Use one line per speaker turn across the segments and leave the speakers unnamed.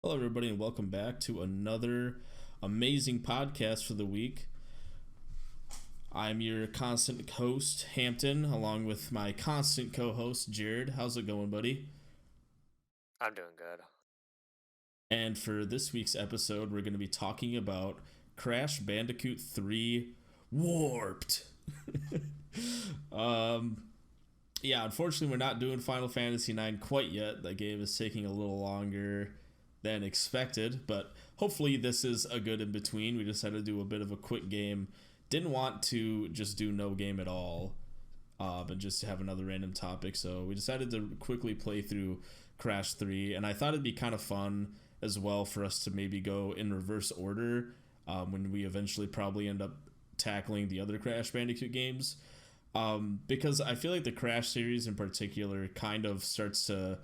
Hello, everybody, and welcome back to another amazing podcast for the week. I'm your constant host, Hampton, along with my constant co host, Jared. How's it going, buddy?
I'm doing good.
And for this week's episode, we're going to be talking about Crash Bandicoot 3 Warped. um, yeah, unfortunately, we're not doing Final Fantasy 9 quite yet. That game is taking a little longer than expected, but hopefully this is a good in between. We decided to do a bit of a quick game. Didn't want to just do no game at all, but just have another random topic. So we decided to quickly play through Crash 3, and I thought it'd be kind of fun as well for us to maybe go in reverse order when we eventually probably end up tackling the other Crash Bandicoot games. Because I feel like the Crash series in particular kind of starts to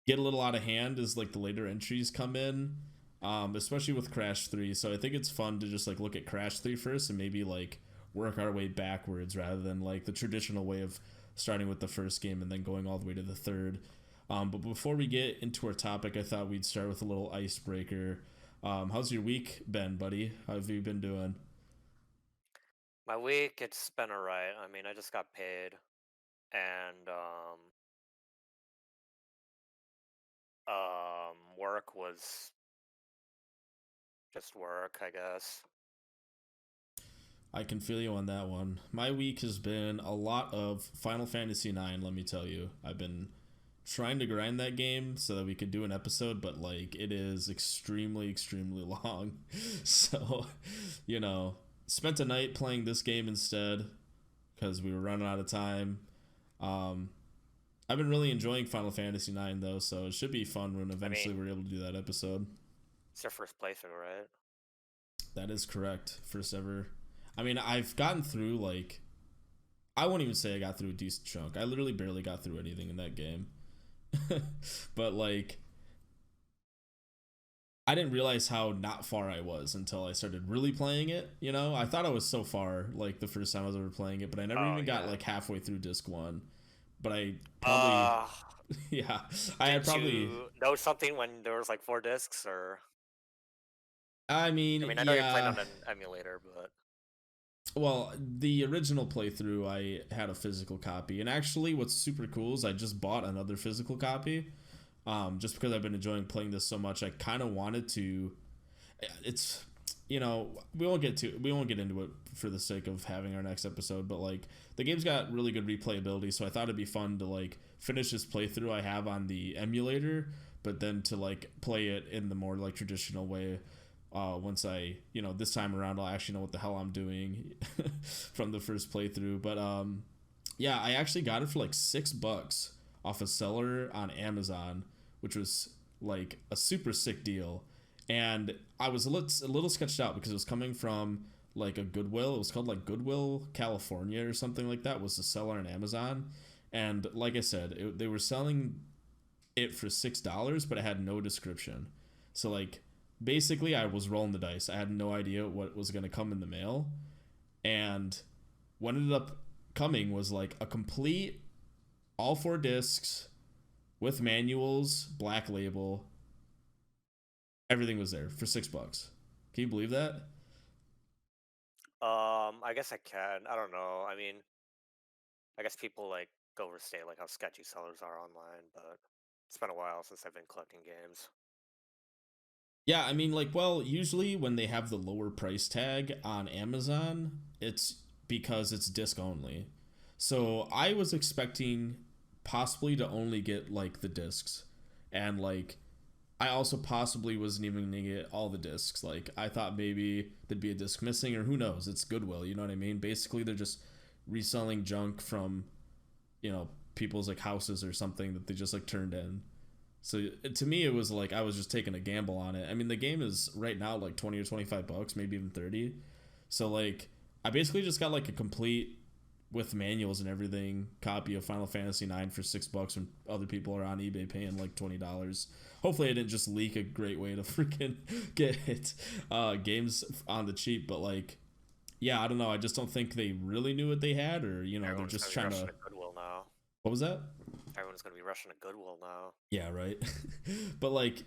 get a little out of hand as like the later entries come in, especially with Crash 3. So I think it's fun to just like look at Crash 3 first and maybe like work our way backwards rather than like the traditional way of starting with the first game and then going all the way to the third. But before we get into our topic, I thought we'd start with a little icebreaker. How's your week been, buddy? How have you been doing?
My week, it's been alright. I mean, I just got paid, and work was just work, I guess.
I can feel you on that one. My week has been a lot of Final Fantasy 9, let me tell you. I've been trying to grind that game so that we could do an episode, but like it is extremely long. So, you know, spent a night playing this game instead because we were running out of time. Um, I've been really enjoying Final Fantasy 9 though, so it should be fun when
I
eventually
mean,
we're able to do that episode.
it's your first playthrough, right?
That is correct. First ever. I mean, I've gotten through like I won't even say I got through a decent chunk. I literally barely got through anything in that game. But like I didn't realize how not far I was until I started really playing it. You know, I thought I was so far like the first time I was ever playing it, but I never
Oh,
even got
yeah.
like halfway through disc one. But I probably,
Uh,
yeah, I had
didn't
probably.
you know something when there was like 4 discs, or...
I
I
mean,
mean, I know you're playing
yeah.
on an emulator, but...
Well, the original playthrough, I had a physical copy, and actually, what's super cool is I just bought another physical copy. Just because I've been enjoying playing this so much, I kind of wanted to it's we won't get into it for the sake of having our next episode, but like the game's got really good replayability, so I thought it'd be fun to like finish this playthrough I have on the emulator, but then to like play it in the more like traditional way. Once I, this time around, I'll actually know what the hell I'm doing from the first playthrough. But yeah, I actually got it for like $6 off a seller on Amazon, which was like a super sick deal. And I was a little sketched out because it was coming from like a Goodwill. It was called like Goodwill California or something like that. Was the seller on Amazon, and like I said, they were selling it for $6, but it had no description. So like basically, I was rolling the dice. I had no idea what was gonna come in the mail, and what ended up coming was like a complete all four discs with manuals, black label, everything was there for $6. Can you believe that?
I guess I can. I don't know. I mean, I guess people like overstate like how sketchy sellers are online, but it's been a while since I've been collecting games.
Yeah, I mean, like, well, usually when they have the lower price tag on Amazon, it's because it's disc only. So I was expecting possibly to only get like the discs, and like I also possibly wasn't even gonna get all the discs. Like I thought maybe there'd be a disc missing, or who knows? It's Goodwill, you know what I mean? Basically, they're just reselling junk from people's like houses or something that they just like turned in. So to me, it was like I was just taking a gamble on it. I mean, the game is right now like 20 or $25, maybe even 30. So like, I basically just got like a complete with manuals and everything copy of Final Fantasy 9 for $6 when other people are on eBay paying like $20. Hopefully, I didn't just leak a great way to freaking get it games on the cheap. But like, yeah, I don't know. I just don't think they really knew what they had, or they're
Everyone's
just
gonna be
trying
rushing
to.
to Goodwill now.
What was that?
Everyone's gonna be rushing to Goodwill now.
Yeah, right. But like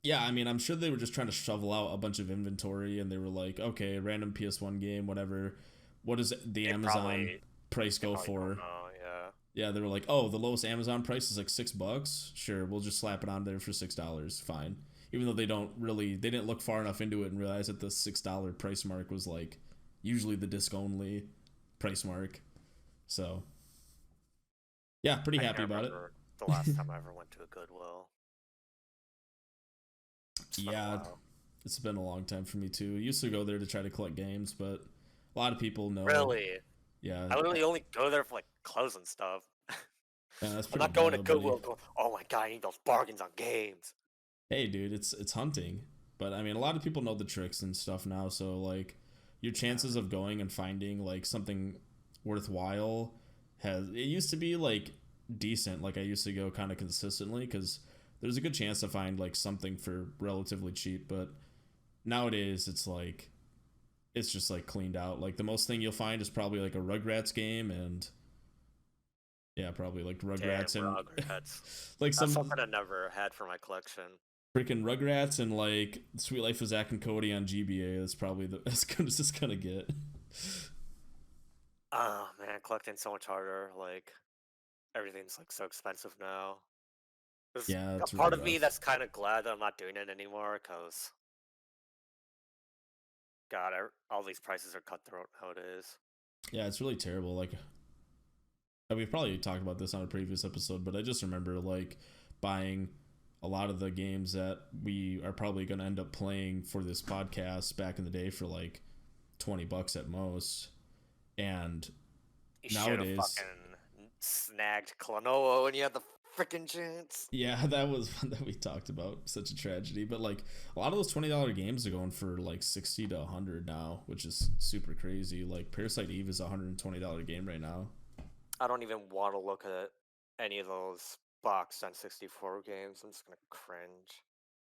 Yeah, I mean, I'm sure they were just trying to shovel out a bunch of inventory, and they were like, okay, random PS1 game, whatever. What does the
They
Amazon
probably
price
they
go
probably don't
for?
know. Yeah.
Yeah, they were like, oh, the lowest Amazon price is like $6. Sure, we'll just slap it on there for $6. Fine. Even though they didn't look far enough into it and realize that the $6 price mark was like usually the disc only price mark. So yeah, pretty
I
happy
can't
about it.
remember the last time I ever went to a Goodwill. It's been a
Yeah,
while.
it's been a long time for me too. I used to go there to try to collect games, but a lot of people know.
Really?
Yeah,
I literally only go there for like clothes and stuff.
yeah, that's
I'm
pretty
not going to
bad, buddy.
Goodwill going, oh my god, I need those bargains on games.
Hey, dude, it's hunting. But I mean, a lot of people know the tricks and stuff now, so like your chances of going and finding like something worthwhile has it used to be like decent. Like I used to go kind of consistently cuz there's a good chance to find like something for relatively cheap, but nowadays it's just like cleaned out. Like the most thing you'll find is probably like a Rugrats game and yeah, probably like
Damn,
Rugrats and
Rugrats.
like
That's
some
something I never had for my collection.
freaking Rugrats and like Sweet Life of Zack and Cody on GBA. That's probably the as good as it's gonna get.
Oh man, collecting so much harder. Like everything's like so expensive now. There's
Yeah,
a
it's really
part of me
rough.
that's kind of glad that I'm not doing it anymore, because God, all these prices are cutthroat nowadays.
Yeah, it's really terrible. Like we've probably talked about this on a previous episode, but I just remember like buying a lot of the games that we are probably going to end up playing for this podcast back in the day for like $20 at most. And
You should have
nowadays,
fucking snagged Klonoa when you had the freaking chance.
yeah, that was one that we talked about. Such a tragedy. But like a lot of those $20 games are going for like 60 to 100 now, which is super crazy. Like Parasite Eve is a $120 game right now.
I don't even want to look at any of those boxed N64 games. I'm just gonna cringe.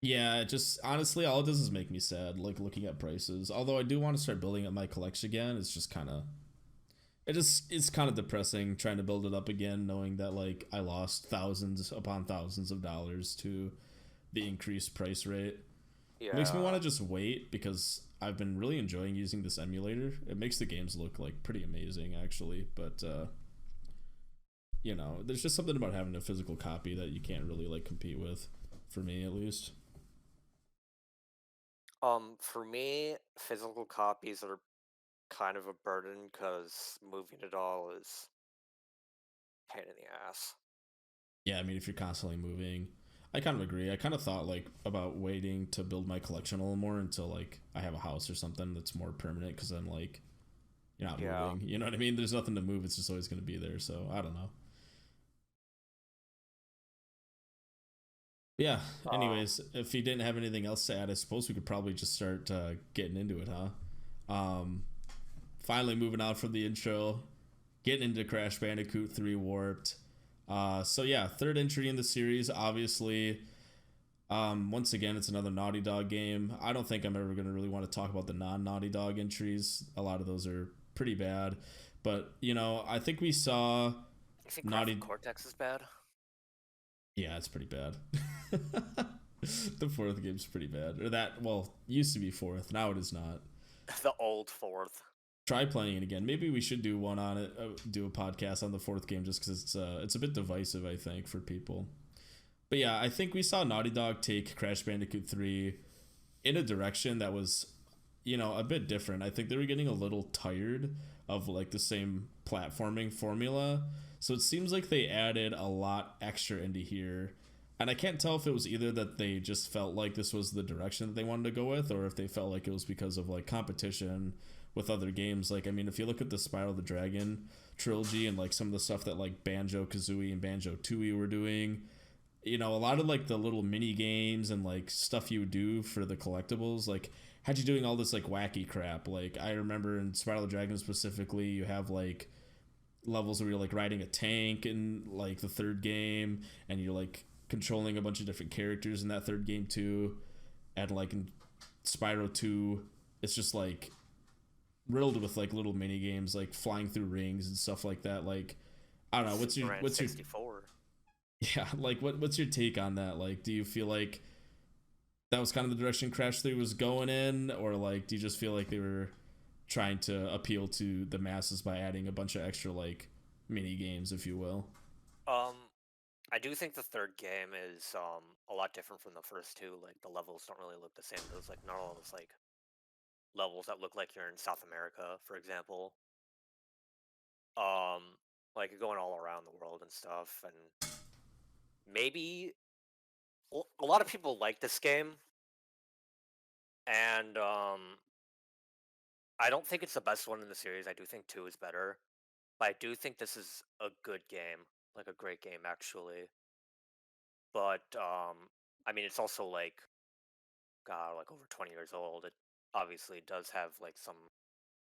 Yeah, it just honestly, all it does is make me sad. Like looking at prices. Although I do want to start building up my collection again. It's just kind of it's kind of depressing trying to build it up again, knowing that like I lost thousands upon thousands of dollars to the increased price rate. It makes me
Yeah.
want to just wait because I've been really enjoying using this emulator. It makes the games look like pretty amazing actually, but there's just something about having a physical copy that you can't really like compete with, for me at least.
For me, physical copies are kind of a burden because moving it all is a pain in the ass.
Yeah, I mean, if you're constantly moving, I kind of agree. I kind of thought like about waiting to build my collection a little more until like I have a house or something that's more permanent because then like you're not
Yeah.
moving. You know what I mean? There's nothing to move. It's just always going to be there. So I don't know. Yeah.
Um,
Anyways, if you didn't have anything else to add, I suppose we could probably just start getting into it, huh? Finally moving on from the intro, getting into Crash Bandicoot 3 Warped. So yeah, third entry in the series. Obviously, once again, it's another Naughty Dog game. I don't think I'm ever going to really want to talk about the non-Naughty Dog entries. A lot of those are pretty bad. But, I think we saw
you think Graphic
Naughty...
Cortex is bad?
Yeah, it's pretty bad. The fourth game's pretty bad. Or that, well, used to be fourth. Now it is not.
The old fourth.
Try playing it again. Maybe we should do one on it, do a podcast on the fourth game just because it's a bit divisive, I think, for people. But yeah, I think we saw Naughty Dog take Crash Bandicoot 3 in a direction that was, a bit different. I think they were getting a little tired of like the same platforming formula. So it seems like they added a lot extra into here. And I can't tell if it was either that they just felt like this was the direction that they wanted to go with, or if they felt like it was because of like competition with other games. Like, I mean, if you look at the Spiral the Dragon trilogy and like some of the stuff that like Banjo Kazooie and Banjo Tooie were doing, a lot of like the little mini games and like stuff you do for the collectibles, like had you doing all this like wacky crap. Like I remember in Spiral the Dragon specifically, you have like levels where you're like riding a tank in like the third game, and you're like controlling a bunch of different characters in that third game too. And like in Spyro 2, it's just like riddled with like little mini games like flying through rings and stuff like that. Like I don't know,
Super
what's your
N64.
yeah, like what's your take on that? Like do you feel like that was kind of the direction Crash 3 was going in, or like do you just feel like they were trying to appeal to the masses by adding a bunch of extra like mini games, if you will?
Um, I do think the third game is a lot different from the first two. Like the levels don't really look the same. There's like not all those like levels that look like you're in South America, for example. Um, like you're going all around the world and stuff, and maybe a lot of people like this game, and I don't think it's the best one in the series. I do think two is better, but I do think this is a good game, like a great game actually. But I mean, it's also like God, like over 20 years old. It obviously does have like some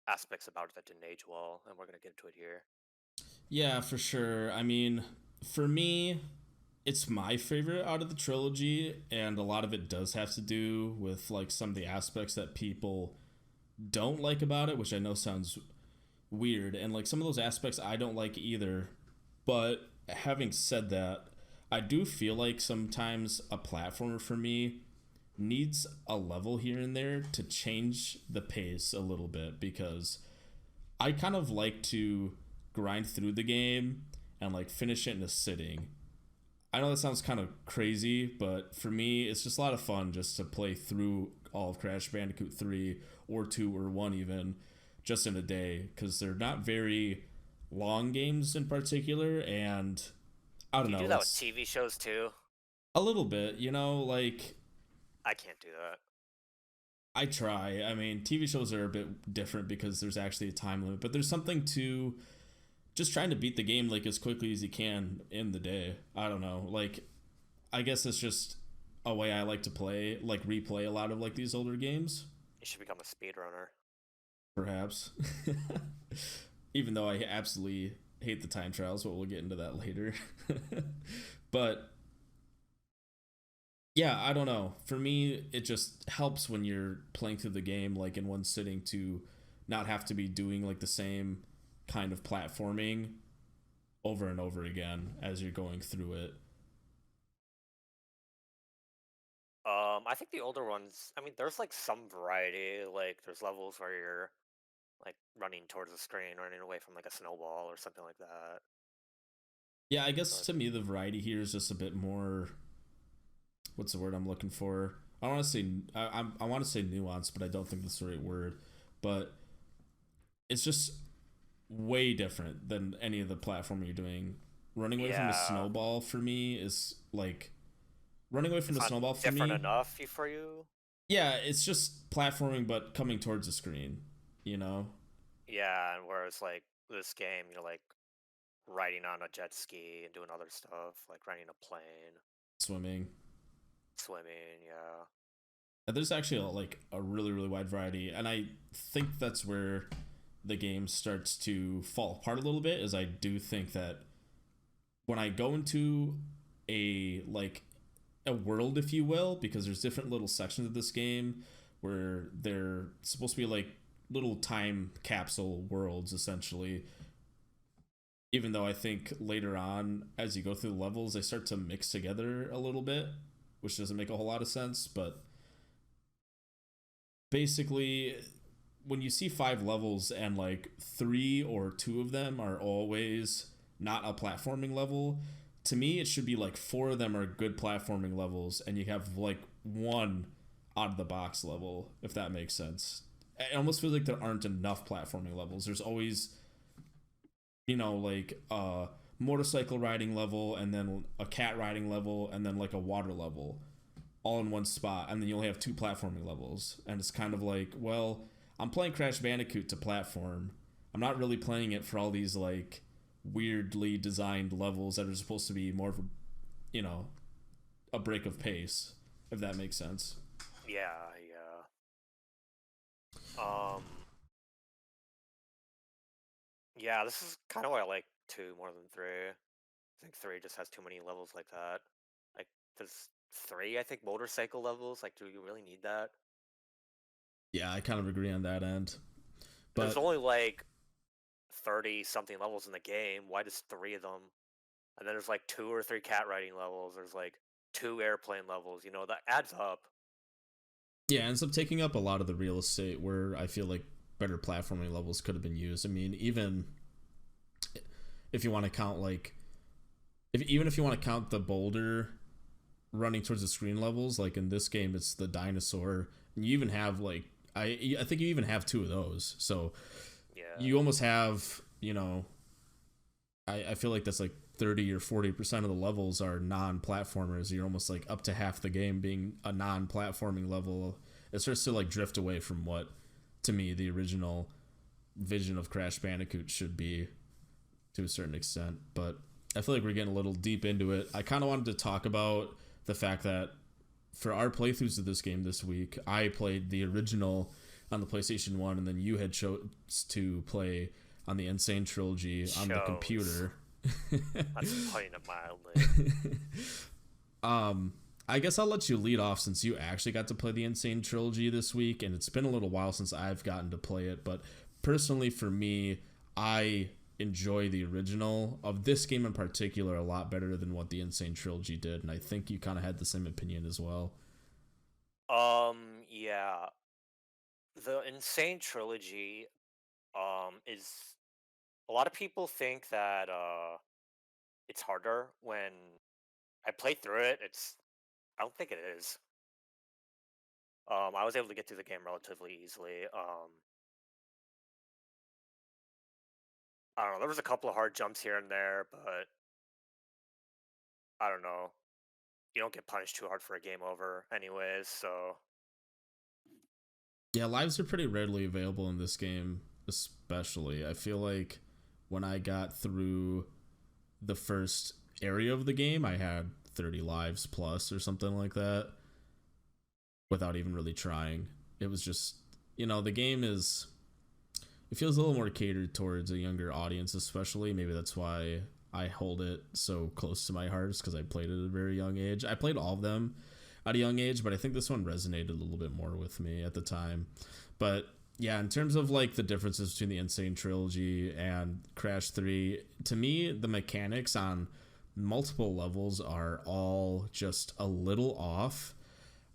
aspects about it that didn't age well, and we're gonna get into it here.
Yeah, for sure. I mean, for me, it's my favorite out of the trilogy, and a lot of it does have to do with like some of the aspects that people don't like about it, which I know sounds weird, and like some of those aspects I don't like either. But having said that, I do feel like sometimes a platformer for me needs a level here and there to change the pace a little bit, because I kind of like to grind through the game and like finish it in a sitting. I know that sounds kind of crazy, but for me, it's just a lot of fun just to play through all of Crash Bandicoot 3 or 2 or 1 even just in a day, because they're not very long games in particular. And I don't
Do you do
know,
that with
it's
TV shows too?
a little bit, like
I can't do that.
I try. I mean, TV shows are a bit different because there's actually a time limit, but there's something to just trying to beat the game like as quickly as you can in the day. I don't know. Like I guess it's just a way I like to play, like replay a lot of like these older games,
You should become a speedrunner.
perhaps. Even though I absolutely hate the time trials, but we'll get into that later. But yeah, I don't know. For me, it just helps when you're playing through the game like in one sitting to not have to be doing like the same kind of platforming over and over again as you're going through it.
I think the older ones. I mean, there's like some variety. Like, there's levels where you're like running towards the screen, running away from like a snowball or something like that.
Yeah, I guess
But
to me the variety here is just a bit more, what's the word I'm looking for? I want to say I want to say nuance, but I don't think that's the right word. But it's just way different than any of the platforming you're doing. Running away from the
yeah,
snowball for me is like running away from
it's
the
not
snowball for
different
me.
enough for you.
Yeah, it's just platforming but coming towards the screen, you know?
Yeah, and whereas like this game, you're like riding on a jet ski and doing other stuff, like riding a plane,
Swimming.
swimming. Yeah.
There's actually like a really really wide variety, and I think that's where the game starts to fall apart a little bit. Is I do think that when I go into a like a world, if you will, because there's different little sections of this game where they're supposed to be like little time capsule worlds essentially. Even though I think later on, as you go through the levels, they start to mix together a little bit, which doesn't make a whole lot of sense. But basically, when you see five levels and like three or two of them are always not a platforming level, to me it should be like four of them are good platforming levels and you have like one out of the box level, if that makes sense. It almost feels like there aren't enough platforming levels. There's always, like a motorcycle riding level and then a cat riding level and then like a water level all in one spot, and then you only have two platforming levels. And it's kind of like, well, I'm playing Crash Bandicoot to platform. I'm not really playing it for all these like weirdly designed levels that are supposed to be more of a, you know, a break of pace, if that makes sense.
Yeah, yeah. Um, yeah, this is kind of why I like two more than three. I think three just has too many levels like that. Like, there's three, I think, motorcycle levels. Like, do you really need that?
Yeah, I kind of agree on that end.
There's
But
only like 30 something levels in the game. Why just three of them? And then there's like two or three cat riding levels. There's like two airplane levels. That adds up.
Yeah, it ends up taking up a lot of the real estate where I feel like better platforming levels could have been used. I mean, even if you want to count like if you want to count the boulder running towards the screen levels, like in this game it's the dinosaur, and you even have like I think you even have two of those. So
Yeah.
you almost have, I feel like that's like 30 or 40% of the levels are non-platformers. You're almost like up to half the game being a non-platforming level. It starts to like drift away from what, to me, the original vision of Crash Bandicoot should be to a certain extent. But I feel like we're getting a little deep into it. I kind of wanted to talk about the fact that for our playthroughs of this game this week, I played the original on the PlayStation 1, and then you had chose to play on the Insane Trilogy on the computer.
That's putting it mildly.
I guess I'll let you lead off since you actually got to play the Insane Trilogy this week, and it's been a little while since I've gotten to play it. But personally, for me, I enjoy the original of this game in particular a lot better than what the Insane Trilogy did, and I think you kind of had the same opinion as well.
Yeah. The Insane Trilogy, is a lot of people think that it's harder. When I play through it, I don't think it is. I was able to get through the game relatively easily. I don't know. There was a couple of hard jumps here and there, but I don't know. You don't get punished too hard for a game over, anyways. So
Yeah, lives are pretty readily available in this game, especially. I feel like when I got through the first area of the game, I had 30 lives plus or something like that without even really trying. It was just, the game is, it feels a little more catered towards a younger audience, especially. Maybe that's why I hold it so close to my heart, because I played it at a very young age. I played all of them at a young age, but I think this one resonated a little bit more with me at the time. But yeah, in terms of like the differences between the Insane Trilogy and Crash 3, to me, the mechanics on multiple levels are all just a little off.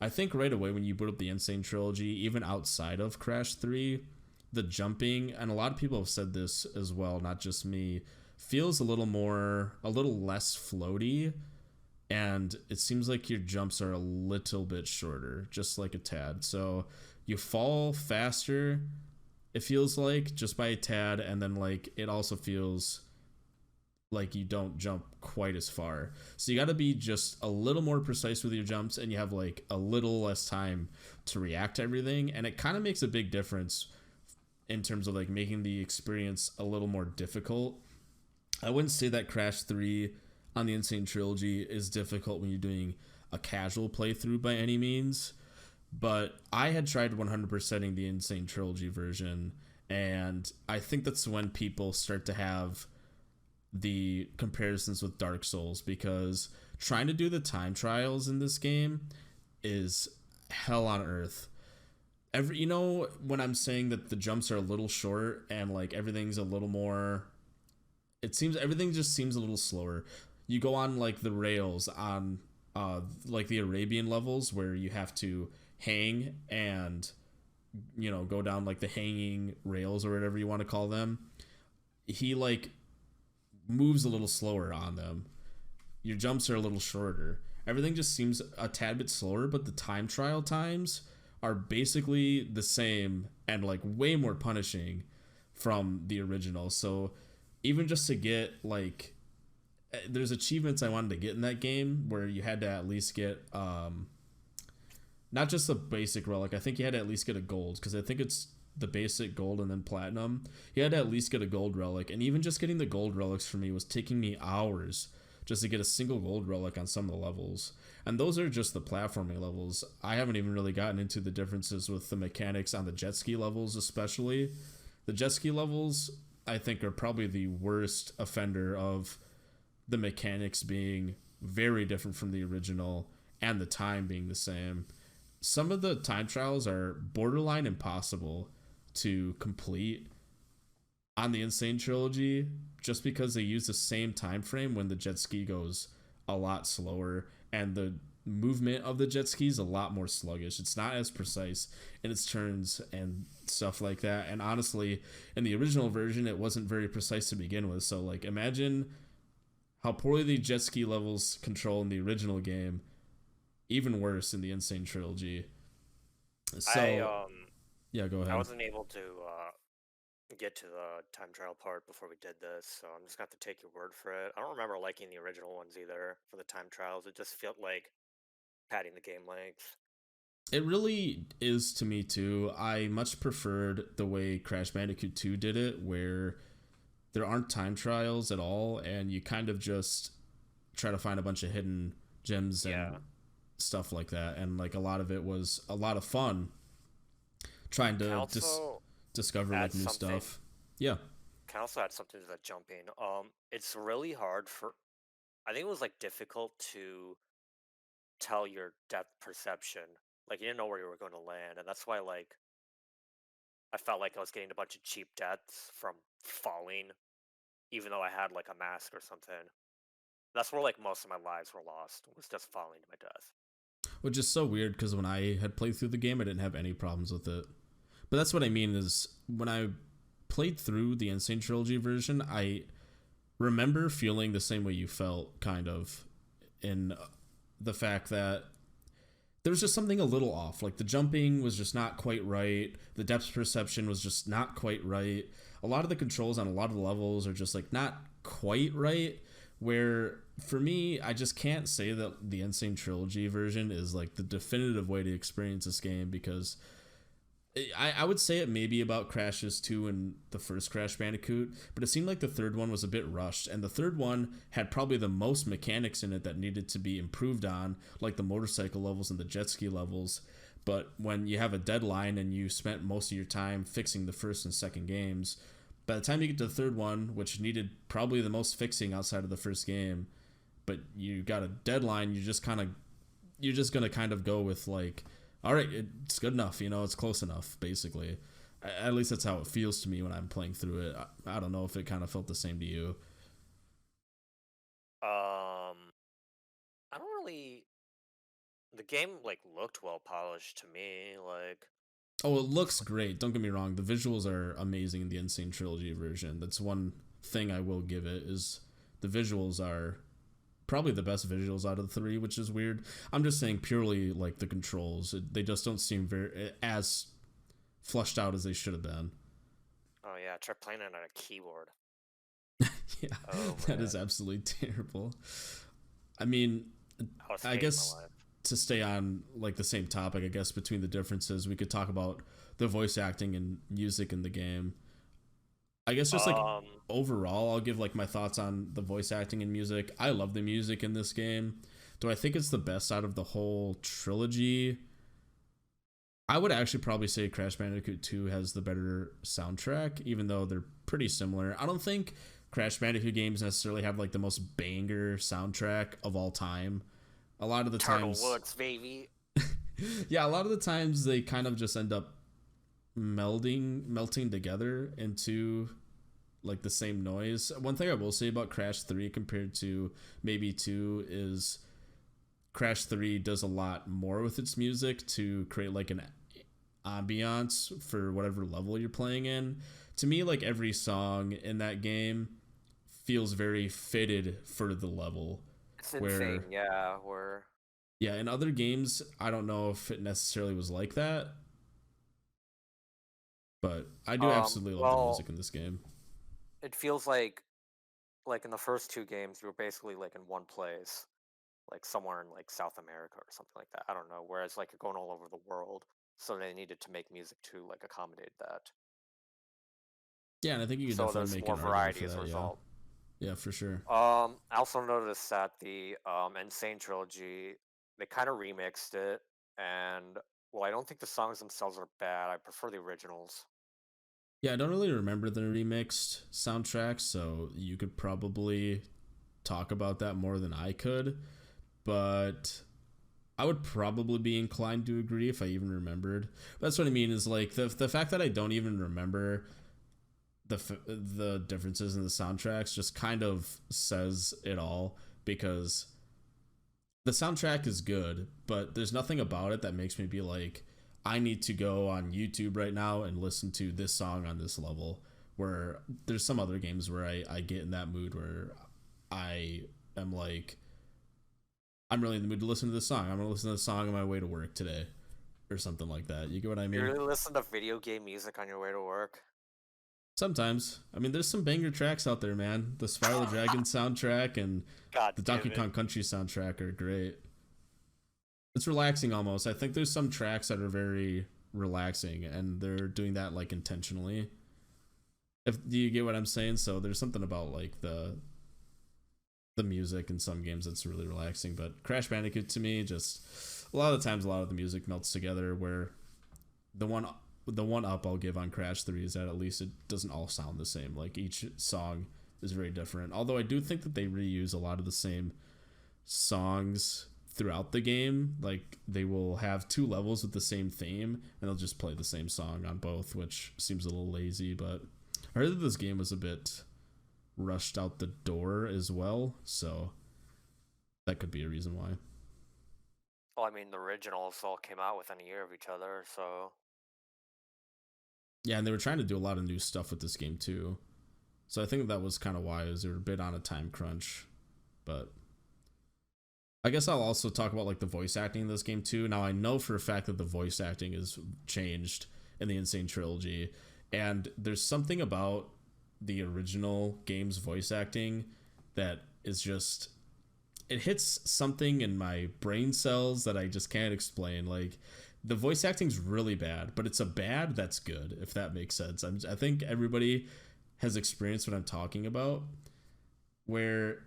I think right away when you boot up the Insane Trilogy, even outside of Crash 3, the jumping, and a lot of people have said this as well, not just me, feels a little less floaty, and it seems like your jumps are a little bit shorter, just like a tad. So you fall faster, it feels like, just by a tad, and then like it also feels like you don't jump quite as far. So you got to be just a little more precise with your jumps, and you have like a little less time to react to everything, and it kind of makes a big difference in terms of like making the experience a little more difficult. I wouldn't say that Crash 3 on the Insane Trilogy is difficult when you're doing a casual playthrough by any means, but I had tried 100%ing the Insane Trilogy version, and I think that's when people start to have the comparisons with Dark Souls, because trying to do the time trials in this game is hell on earth. When I'm saying that the jumps are a little short and like everything's a little more, it seems everything just seems a little slower. You go on like the rails on like the Arabian levels where you have to hang and go down like the hanging rails or whatever you want to call them. He like moves a little slower on them. Your jumps are a little shorter. Everything just seems a tad bit slower, but the time trial times are basically the same and like way more punishing from the original. So even just to get like, there's achievements I wanted to get in that game where you had to at least get not just the basic relic. I think you had to at least get a gold, because I think it's the basic gold and then platinum. You had to at least get a gold relic, and even just getting the gold relics for me was taking me hours just to get a single gold relic on some of the levels. And those are just the platforming levels. I haven't even really gotten into the differences with the mechanics on the jet ski levels, especially. The jet ski levels, I think, are probably the worst offender of the mechanics being very different from the original and the time being the same. Some of the time trials are borderline impossible to complete on the Insane Trilogy, just because they use the same time frame when the jet ski goes a lot slower, and the movement of the jet ski is a lot more sluggish. It's not as precise in its turns and stuff like that. And honestly, in the original version, it wasn't very precise to begin with. So like, imagine how poorly the jet ski levels control in the original game. Even worse in the Insane Trilogy.
I
So yeah, go
I
ahead.
wasn't able to get to the time trial part before we did this, so I'm just gonna have to take your word for it. I don't remember liking the original ones either for the time trials. It just felt like padding the game length.
It really is to me too. I much preferred the way Crash Bandicoot 2 did it, where there aren't time trials at all, and you kind of just try to find a bunch of hidden gems and
Yeah.
stuff like that. And like a lot of it was a lot of fun trying
Can I
to
also
discover
add
like new
something?
stuff. Yeah.
Can I also add something to that jumping? It's really hard for. I think it was like difficult to tell your depth perception. Like you didn't know where you were going to land, and that's why like I felt like I was getting a bunch of cheap deaths from falling, even though I had like a mask or something. That's where like most of my lives were lost. Was just falling to my death.
Which is so weird because when I had played through the game, I didn't have any problems with it. But that's what I mean is when I played through the Insane Trilogy version, I remember feeling the same way you felt, kind of, in the fact that there was just something a little off. Like the jumping was just not quite right. The depth perception was just not quite right. A lot of the controls on a lot of the levels are just like not quite right. Where for me, I just can't say that the Insane Trilogy version is like the definitive way to experience this game because I would say it maybe about Crashes 2 and the first Crash Bandicoot, but it seemed like the third one was a bit rushed, and the third one had probably the most mechanics in it that needed to be improved on, like the motorcycle levels and the jet ski levels. But when you have a deadline and you spent most of your time fixing the first and second games, by the time you get to the third one, which needed probably the most fixing outside of the first game, but you got a deadline, you're just gonna kind of go with like, all right, it's good enough, it's close enough, basically. At least that's how it feels to me when I'm playing through it. I don't know if it kind of felt the same to you.
Um, I don't really. The game like looked well polished to me. Like
Oh, it looks great. Don't get me wrong. The visuals are amazing in the Insane Trilogy version. That's one thing I will give it is the visuals are probably the best visuals out of the three, which is weird. I'm just saying purely like the controls. They just don't seem very as flushed out as they should have been.
oh yeah, try playing it on a keyboard.
Yeah,
Oh my
that is
god,
absolutely terrible. I mean,
I was
I
hating my
guess
life.
to stay on like the same topic, I guess between the differences, we could talk about the voice acting and music in the game. I guess just like
Um,
overall, I'll give like my thoughts on the voice acting and music. I love the music in this game. Do I think it's the best out of the whole trilogy? I would actually probably say Crash Bandicoot 2 has the better soundtrack, even though they're pretty similar. I don't think Crash Bandicoot games necessarily have like the most banger soundtrack of all time. A lot of the
Turtle
times,
Woods, baby.
yeah, a lot of the times they kind of just end up melting together into like the same noise. One thing I will say about Crash 3 compared to maybe 2 is Crash 3 does a lot more with its music to create like an ambiance for whatever level you're playing in. To me, like every song in that game feels very fitted for the level.
It's insane.
Where,
Yeah, we're
yeah, in other games, I don't know if it necessarily was like that, but I do absolutely love the
well,
music in this game.
it feels like in the first two games you were basically like in one place, like somewhere in like South America or something like that. I don't know. Whereas like you're going all over the world, so they needed to make music to like accommodate that.
Yeah, and I think you could
So
definitely
there's
make
more
an argument
variety
for
as a
that. Yeah,
result.
yeah, for sure.
I also noticed that the Insane trilogy they kind of remixed it, and well, I don't think the songs themselves are bad. I prefer the originals.
Yeah, I don't really remember the remixed soundtrack, so you could probably talk about that more than I could. But I would probably be inclined to agree if I even remembered. But that's what I mean is like the fact that I don't even remember the differences in the soundtracks just kind of says it all because The soundtrack is good, but there's nothing about it that makes me be like, I need to go on YouTube right now and listen to this song on this level. Where there's some other games where I get in that mood where I am like, I'm really in the mood to listen to this song. I'm gonna listen to this song on my way to work today, or something like that. You get what I
You
mean?
really listen to video game music on your way to work?
Sometimes. I mean, there's some banger tracks out there, man. The Spyro the Dragon soundtrack and
God
the
damn
Donkey
it.
Kong Country soundtrack are great. It's relaxing almost. I think there's some tracks that are very relaxing, and they're doing that like intentionally. If do you get what I'm saying? So there's something about like the music in some games that's really relaxing. But Crash Bandicoot to me, just a lot of the times, a lot of the music melts together. Where the one the one up I'll give on Crash 3 is that at least it doesn't all sound the same. Like each song is very different. Although I do think that they reuse a lot of the same songs throughout the game. Like they will have two levels with the same theme and they'll just play the same song on both, which seems a little lazy, but I heard that this game was a bit rushed out the door as well, so that could be a reason why.
Well, I mean, the originals all came out within a year of each other, so
Yeah, and they were trying to do a lot of new stuff with this game too. So I think that was kind of why, is they were a bit on a time crunch. But I guess I'll also talk about like the voice acting in this game too. Now I know for a fact that the voice acting is changed in the Insane Trilogy, and there's something about the original game's voice acting that is just, it hits something in my brain cells that I just can't explain. Like the voice acting's really bad, but it's a bad that's good, if that makes sense. I think everybody has experienced what I'm talking about, where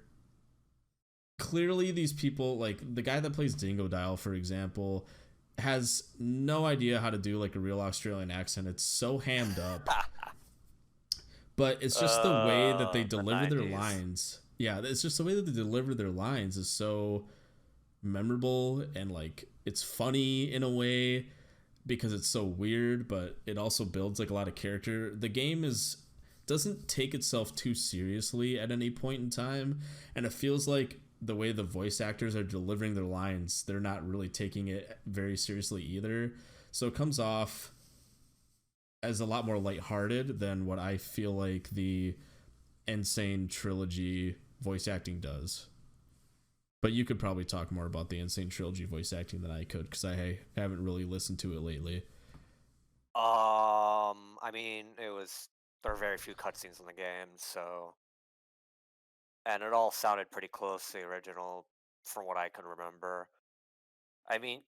clearly these people, like the guy that plays Dingo Dial, for example, has no idea how to do like a real Australian accent. It's so hammed up, but it's just the way that they
the
deliver their
90s.
lines. Yeah, it's just the way that they deliver their lines is so memorable, and like it's funny in a way because it's so weird, but it also builds like a lot of character. The game is doesn't take itself too seriously at any point in time, and it feels like the way the voice actors are delivering their lines, they're not really taking it very seriously either. So it comes off as a lot more lighthearted than what I feel like the Insane Trilogy voice acting does. But you could probably talk more about the Insane Trilogy voice acting than I could, because I haven't really listened to it lately.
I mean, there are very few cutscenes in the game, so, and it all sounded pretty close to the original from what I can remember. I mean,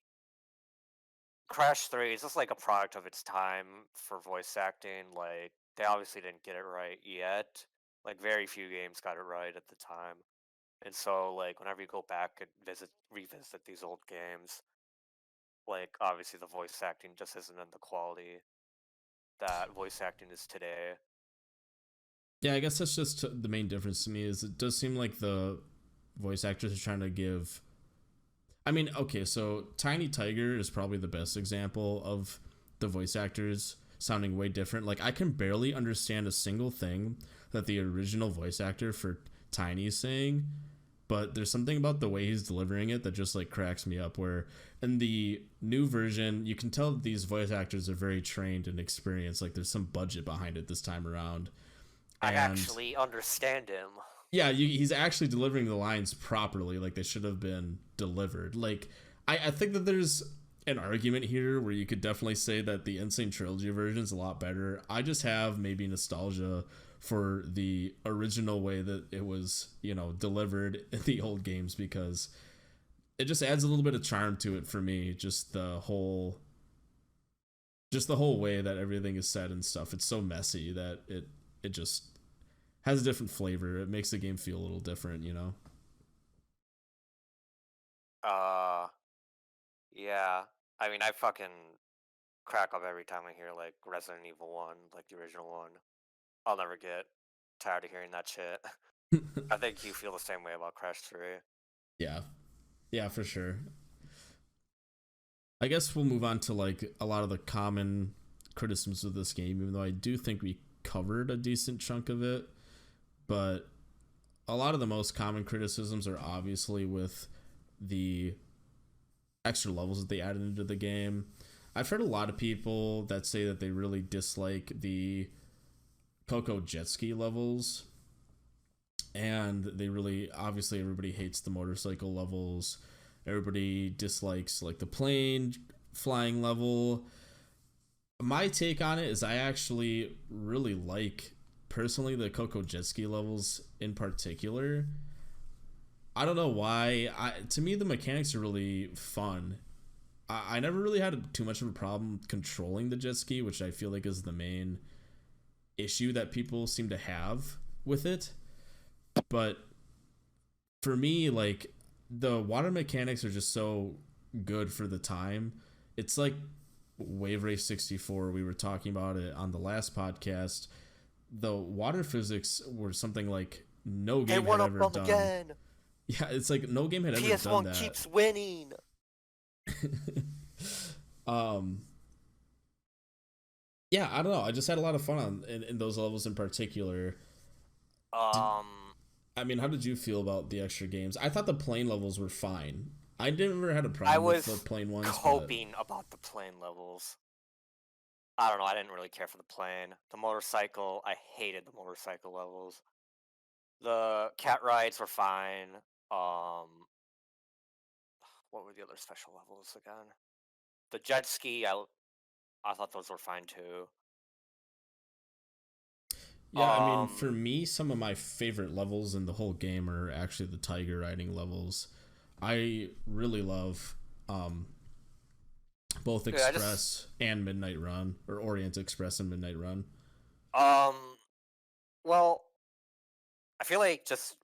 Crash 3 is just like a product of its time for voice acting. Like, they obviously didn't get it right yet. Like, very few games got it right at the time. And so, like, whenever you go back and revisit these old games, like, obviously the voice acting just isn't in the quality that voice acting is today.
Yeah, I guess that's just the main difference to me, is it does seem like the voice actors are trying to give. I mean, okay, so Tiny Tiger is probably the best example of the voice actors sounding way different. Like I can barely understand a single thing that the original voice actor for Tiny is saying, but there's something about the way he's delivering it that just like cracks me up. Where in the new version, you can tell that these voice actors are very trained and experienced. Like there's some budget behind it this time around,
I
and
actually understand him.
yeah, he's actually delivering the lines properly, like they should have been delivered. Like I think that there's an argument here where you could definitely say that the Insane Trilogy version is a lot better. I just have maybe nostalgia for the original way that it was, delivered in the old games, because it just adds a little bit of charm to it for me. Just the whole way that everything is said and stuff. It's so messy that it just has a different flavor. It makes the game feel a little different.
Uh, yeah. I mean, I fucking crack up every time I hear, like, Resident Evil 1, like the original one. I'll never get tired of hearing that shit. I think you feel the same way about Crash 3.
Yeah. Yeah, for sure. I guess we'll move on to like a lot of the common criticisms of this game, even though I do think we covered a decent chunk of it. But a lot of the most common criticisms are obviously with the extra levels that they added into the game. I've heard a lot of people that say that they really dislike the Coco jet ski levels, and they really, obviously everybody hates the motorcycle levels. Everybody dislikes like the plane flying level. My take on it is I actually really like, personally, the Coco jet ski levels in particular. I don't know why. To me, the mechanics are really fun. I never really had too much of a problem controlling the jet ski, which I feel like is the main issue that people seem to have with it. But for me, like, the water mechanics are just so good for the time. It's like Wave Race 64. We were talking about it on the last podcast. The water physics were something like no
They
game
won
had
up
ever
them
done.
again.
Yeah, it's like no game had ever done
PS1
that.
keeps winning.
um yeah, I don't know. I just had a lot of fun in those levels in particular. Did
Um,
I mean, how did you feel about the extra games? I thought the plane levels were fine. I never had a
I
problem with the
was
plane ones, but
coping about the plane levels. I don't know. I didn't really care for the plane. The motorcycle, I hated the motorcycle levels. The cat rides were fine. Um, what were the other special levels again? The jet ski, I thought those were fine too.
yeah, I mean, for
Um,
me, some of my favorite levels in the whole game are actually the tiger riding levels. I really love both
yeah, I just
Express and Midnight Run, or Orient Express and Midnight Run.
um, well, I feel like just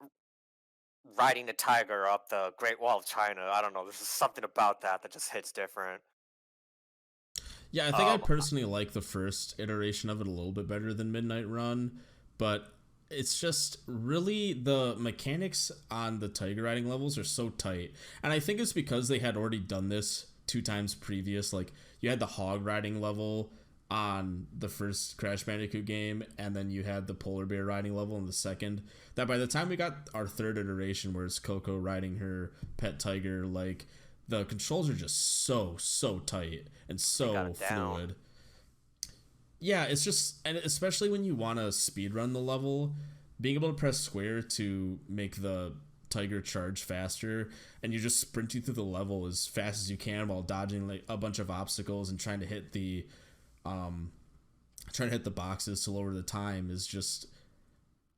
riding the tiger up the Great Wall of China. I don't know. There's just something about that that just hits different.
Yeah, I think I
Um,
personally like the first iteration of it a little bit better than Midnight Run, but it's just really the mechanics on the tiger riding levels are so tight. And I think it's because they had already done this two times previous. Like, you had the hog riding level on the first Crash Bandicoot game, and then you had the polar bear riding level in the second. That by the time we got our third iteration, where it's Coco riding her pet tiger, like, the controls are just so tight and
they got
so
it down.
fluid. Yeah, it's just, and especially when you want to speed run the level, being able to press square to make the tiger charge faster, and you're just sprinting through the level as fast as you can while dodging like a bunch of obstacles and um trying to hit the boxes to lower the time, is just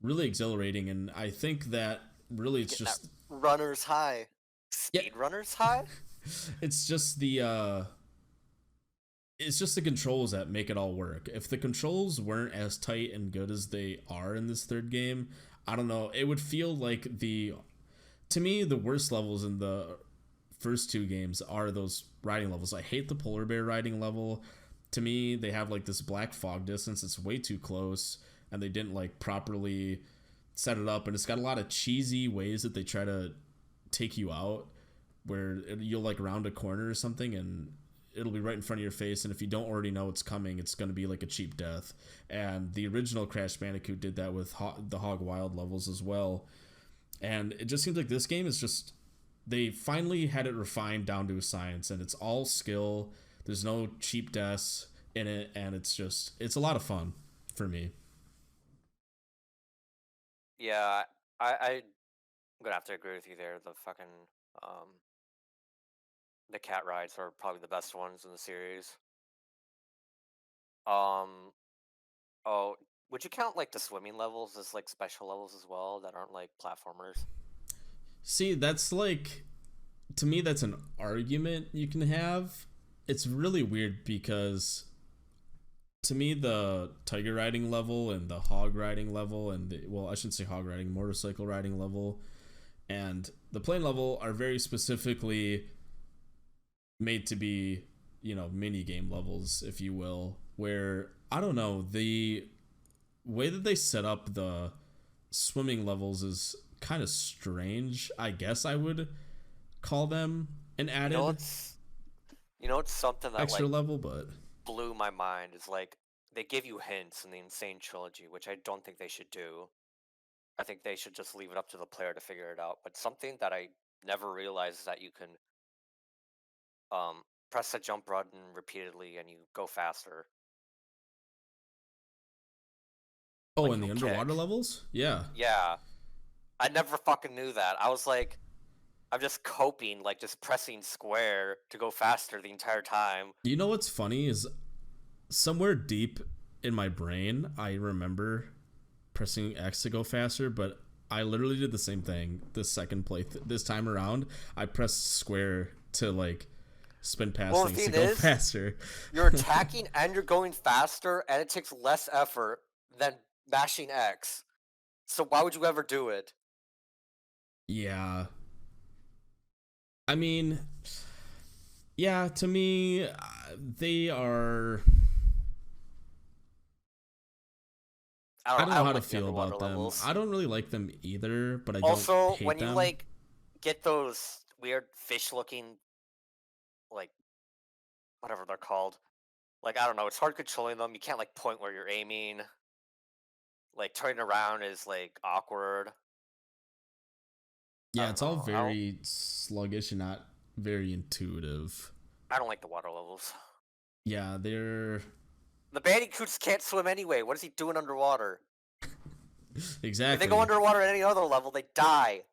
really exhilarating. And I think that really it's
Getting that
just,
runner's high.
yeah,
Speed runner's high?
it's just the controls that make it all work. If the controls weren't as tight and good as they are in this third game, I don't know, it would feel like to me, the worst levels in the first two games are those riding levels. I hate the polar bear riding level. To me, they have like this black fog distance. It's way too close, and they didn't like properly set it up. And it's got a lot of cheesy ways that they try to take you out, where you'll like round a corner or something, and it'll be right in front of your face, and if you don't already know it's coming, it's going to be like a cheap death. And the original Crash Bandicoot did that with the Hog Wild levels as well. And it just seems like this game is just, they finally had it refined down to a science, and it's all skill. There's no cheap deaths in it, and it's a lot of fun for me.
Yeah, I'm gonna have to agree with you there. Um, the cat rides are probably the best ones in the series. Um, oh, would you count like the swimming levels as like special levels as well that aren't like platformers?
See, that's like, to me, that's an argument you can have. It's really weird because to me, the tiger riding level and the hog riding level, and well, I shouldn't say hog riding, motorcycle riding level, and the plane level are very specifically made to be, mini game levels, if you will, where, I don't know, the way that they set up the swimming levels is kind of strange. I guess I would call them an
You know
added
what's you know what's something that
extra
like
level, but
blew my mind is like they give you hints in the Insane Trilogy, which I don't think they should do. I think they should just leave it up to the player to figure it out. But something that I never realized that you can press the jump button repeatedly and you go faster.
Oh,
Like
in the
you'll
underwater
kick.
levels? Yeah.
Yeah. I never fucking knew that. I was like, I'm just coping, like just pressing square to go faster the entire time.
You know what's funny is somewhere deep in my brain, I remember pressing X to go faster, but I literally did the same thing the second play. This time around, I pressed square to like spin past
Well, the
things to
thing
go
is,
faster.
you're attacking and you're going faster, and it takes less effort than mashing X. So why would you ever do it?
Yeah. I mean, yeah, to me, they are. I don't
I
know
don't
how to
like the
feel
underwater
about them.
levels.
I don't really like them either, but I don't
Also,
hate
when you
them.
like get those weird fish-looking, like whatever they're called, like I don't know, it's hard controlling them. You can't like point where you're aiming. Like turning around is like awkward. I
Yeah,
don't
it's all
know.
very sluggish and not very intuitive.
I don't like the water levels.
Yeah, they're
The Bandicoots can't swim anyway. What is he doing underwater? If they go
exactly.
underwater at any other level, they die.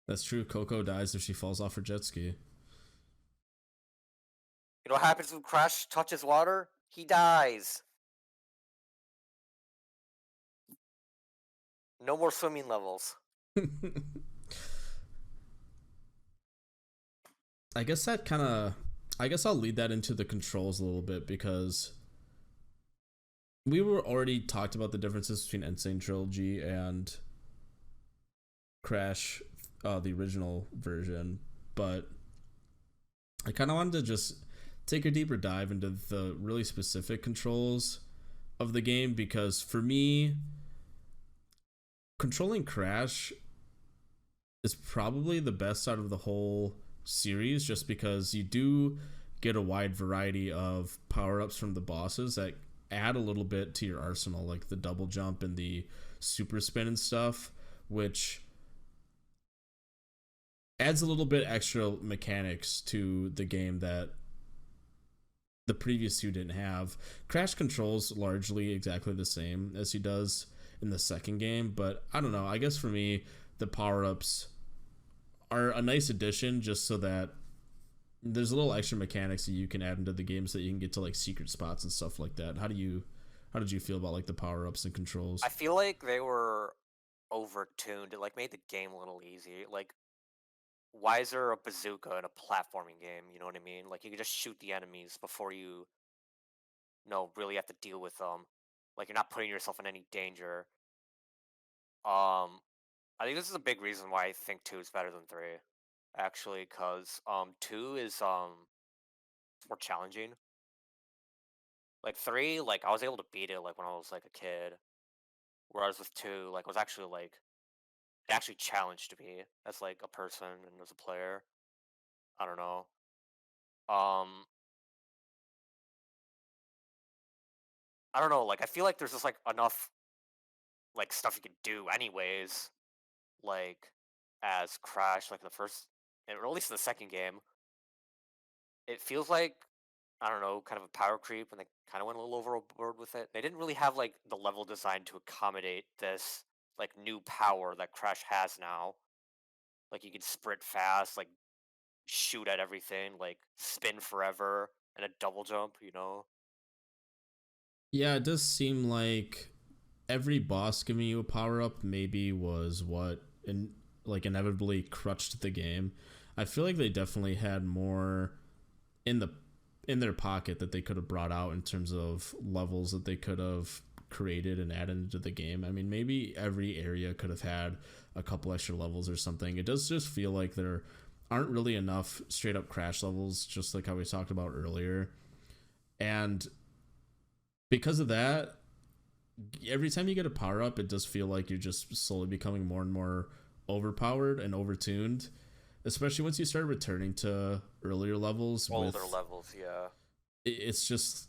That's true. Coco dies if she falls off her jet ski.
You know what happens when Crash touches water? He dies. No more swimming levels.
I guess that kind of. I guess I'll lead that into the controls a little bit because we were already talked about the differences between Insane Trilogy and Crash, the original version, but I kind of wanted to just take a deeper dive into the really specific controls of the game because for me, controlling Crash is probably the best out of the whole series just because you do get a wide variety of power-ups from the bosses that add a little bit to your arsenal, like the double jump and the super spin and stuff, which adds a little bit extra mechanics to the game that the previous two didn't have. Crash controls largely exactly the same as he does in the second game, but I don't know. I guess for me, the power ups are a nice addition just so that there's a little extra mechanics that you can add into the game so that you can get to like secret spots and stuff like that. How did you feel about like the power ups and controls?
I feel like they were overtuned. It like made the game a little easy. Like, why is there a bazooka in a platforming game? You know what I mean? Like you can just shoot the enemies before you really have to deal with them. Like you're not putting yourself in any danger. Um, I think this is a big reason why I think two is better than three, actually, because two is more challenging. Like three, like I was able to beat it like when I was like a kid, whereas with two, like I was actually like it actually challenged me as like a person and as a player. I don't know. Um, I don't know. Like I feel like there's just like enough like stuff you can do anyways, like as Crash, like the first, or at least the second game. It feels like I don't know, kind of a power creep, and they kind of went a little overboard with it. They didn't really have like the level design to accommodate this like new power that Crash has now. Like you can sprint fast, like shoot at everything, like spin forever, and a double jump. You know?
Yeah, it does seem like every boss giving you a power up maybe was what like inevitably crutched the game. I feel like they definitely had more in the in their pocket that they could have brought out in terms of levels that they could have created and added into the game. I mean, maybe every area could have had a couple extra levels or something. It does just feel like there aren't really enough straight up Crash levels, just like how we talked about earlier. And because of that, every time you get a power up, it does feel like you're just slowly becoming more and more overpowered and overtuned, especially once you start returning to earlier levels
Older
with
levels, yeah.
it's just